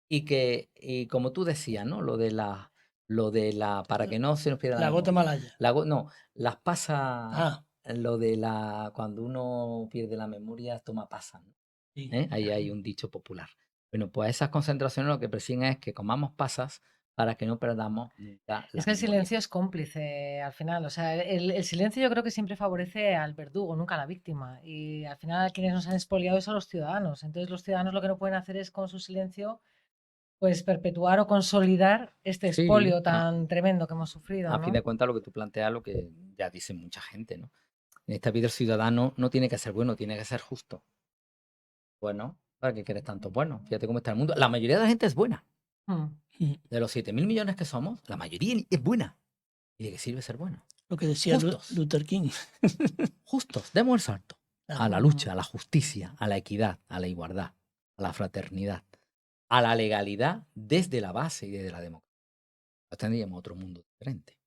y como tú decías, ¿no? Para que no se nos pierda La gota memoria. malaya. No, las pasas, Ah, cuando uno pierde la memoria, toma pasas, ¿no? sí. Ahí hay un dicho popular. Bueno, pues esas concentraciones lo que persiguen es que comamos pasas para que no perdamos nunca la Es que el memoria. silencio es cómplice al final. O sea, el silencio yo creo que siempre favorece al verdugo, nunca a la víctima. Y al final quienes nos han expoliado son los ciudadanos. Entonces los ciudadanos lo que no pueden hacer es con su silencio pues perpetuar o consolidar este Sí, expolio tan tremendo que hemos sufrido, a fin ¿no? de cuentas lo que tú planteas, lo que ya dice mucha gente, ¿no? En esta vida el ciudadano no tiene que ser bueno, tiene que ser justo. Bueno, ¿para qué quieres tanto bueno? Fíjate cómo está el mundo. La mayoría de la gente es buena. De los 7.000 millones que somos, la mayoría es buena. ¿Y de qué sirve ser bueno? Lo que decía Luther King. Justos, demos el salto a la lucha, a la justicia, a la equidad, a la igualdad, a la fraternidad, a la legalidad desde la base y desde la democracia. Pues tendríamos otro mundo diferente.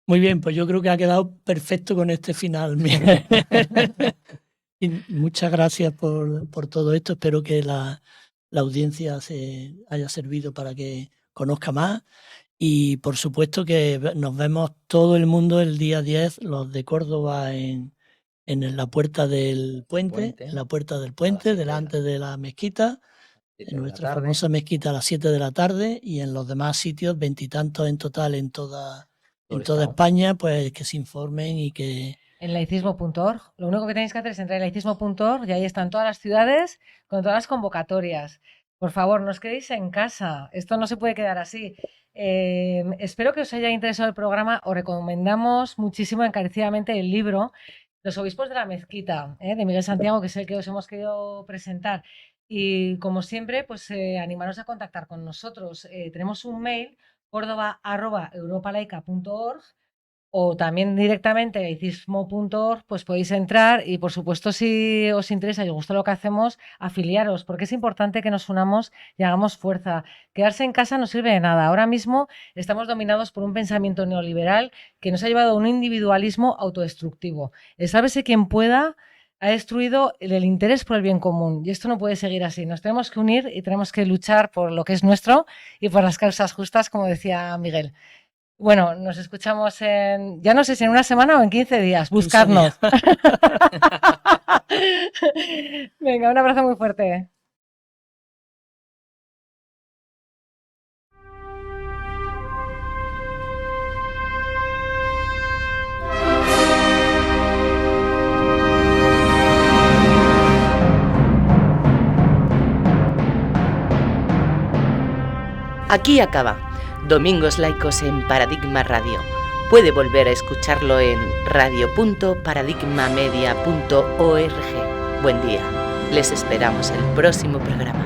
Muy bien, pues yo creo que ha quedado perfecto con este final, Miguel. Y muchas gracias por todo esto. Espero que la audiencia se haya servido para que conozca más. Y por supuesto que nos vemos todo el mundo el día 10, los de Córdoba en la Puerta del Puente, en la Puerta del Puente, delante de la mezquita, en nuestra famosa mezquita a las 7 de la tarde, y en los demás sitios, 20 y tantos en total en toda España, pues que se informen y que... En laicismo.org. Lo único que tenéis que hacer es entrar en laicismo.org y ahí están todas las ciudades con todas las convocatorias. Por favor, no os quedéis en casa. Esto no se puede quedar así. Espero que os haya interesado el programa. Os recomendamos muchísimo, encarecidamente, el libro Los obispos de la mezquita, de Miguel Santiago, que es el que os hemos querido presentar. Y como siempre, pues animaros a contactar con nosotros. Tenemos un mail, cordoba@europalaica.org, o también directamente laicismo.org, pues podéis entrar y, por supuesto, si os interesa y os gusta lo que hacemos, afiliaros, porque es importante que nos unamos y hagamos fuerza. Quedarse en casa no sirve de nada. Ahora mismo estamos dominados por un pensamiento neoliberal que nos ha llevado a un individualismo autodestructivo. El sálvese quien pueda ha destruido el interés por el bien común, y esto no puede seguir así. Nos tenemos que unir y tenemos que luchar por lo que es nuestro y por las causas justas, como decía Miguel. Bueno, nos escuchamos ya no sé si en una semana o en 15 días. Buscadnos. Venga, un abrazo muy fuerte. Aquí acaba Domingos Laicos en Paradigma Radio. Puede volver a escucharlo en radio.paradigmamedia.org. Buen día. Les esperamos el próximo programa.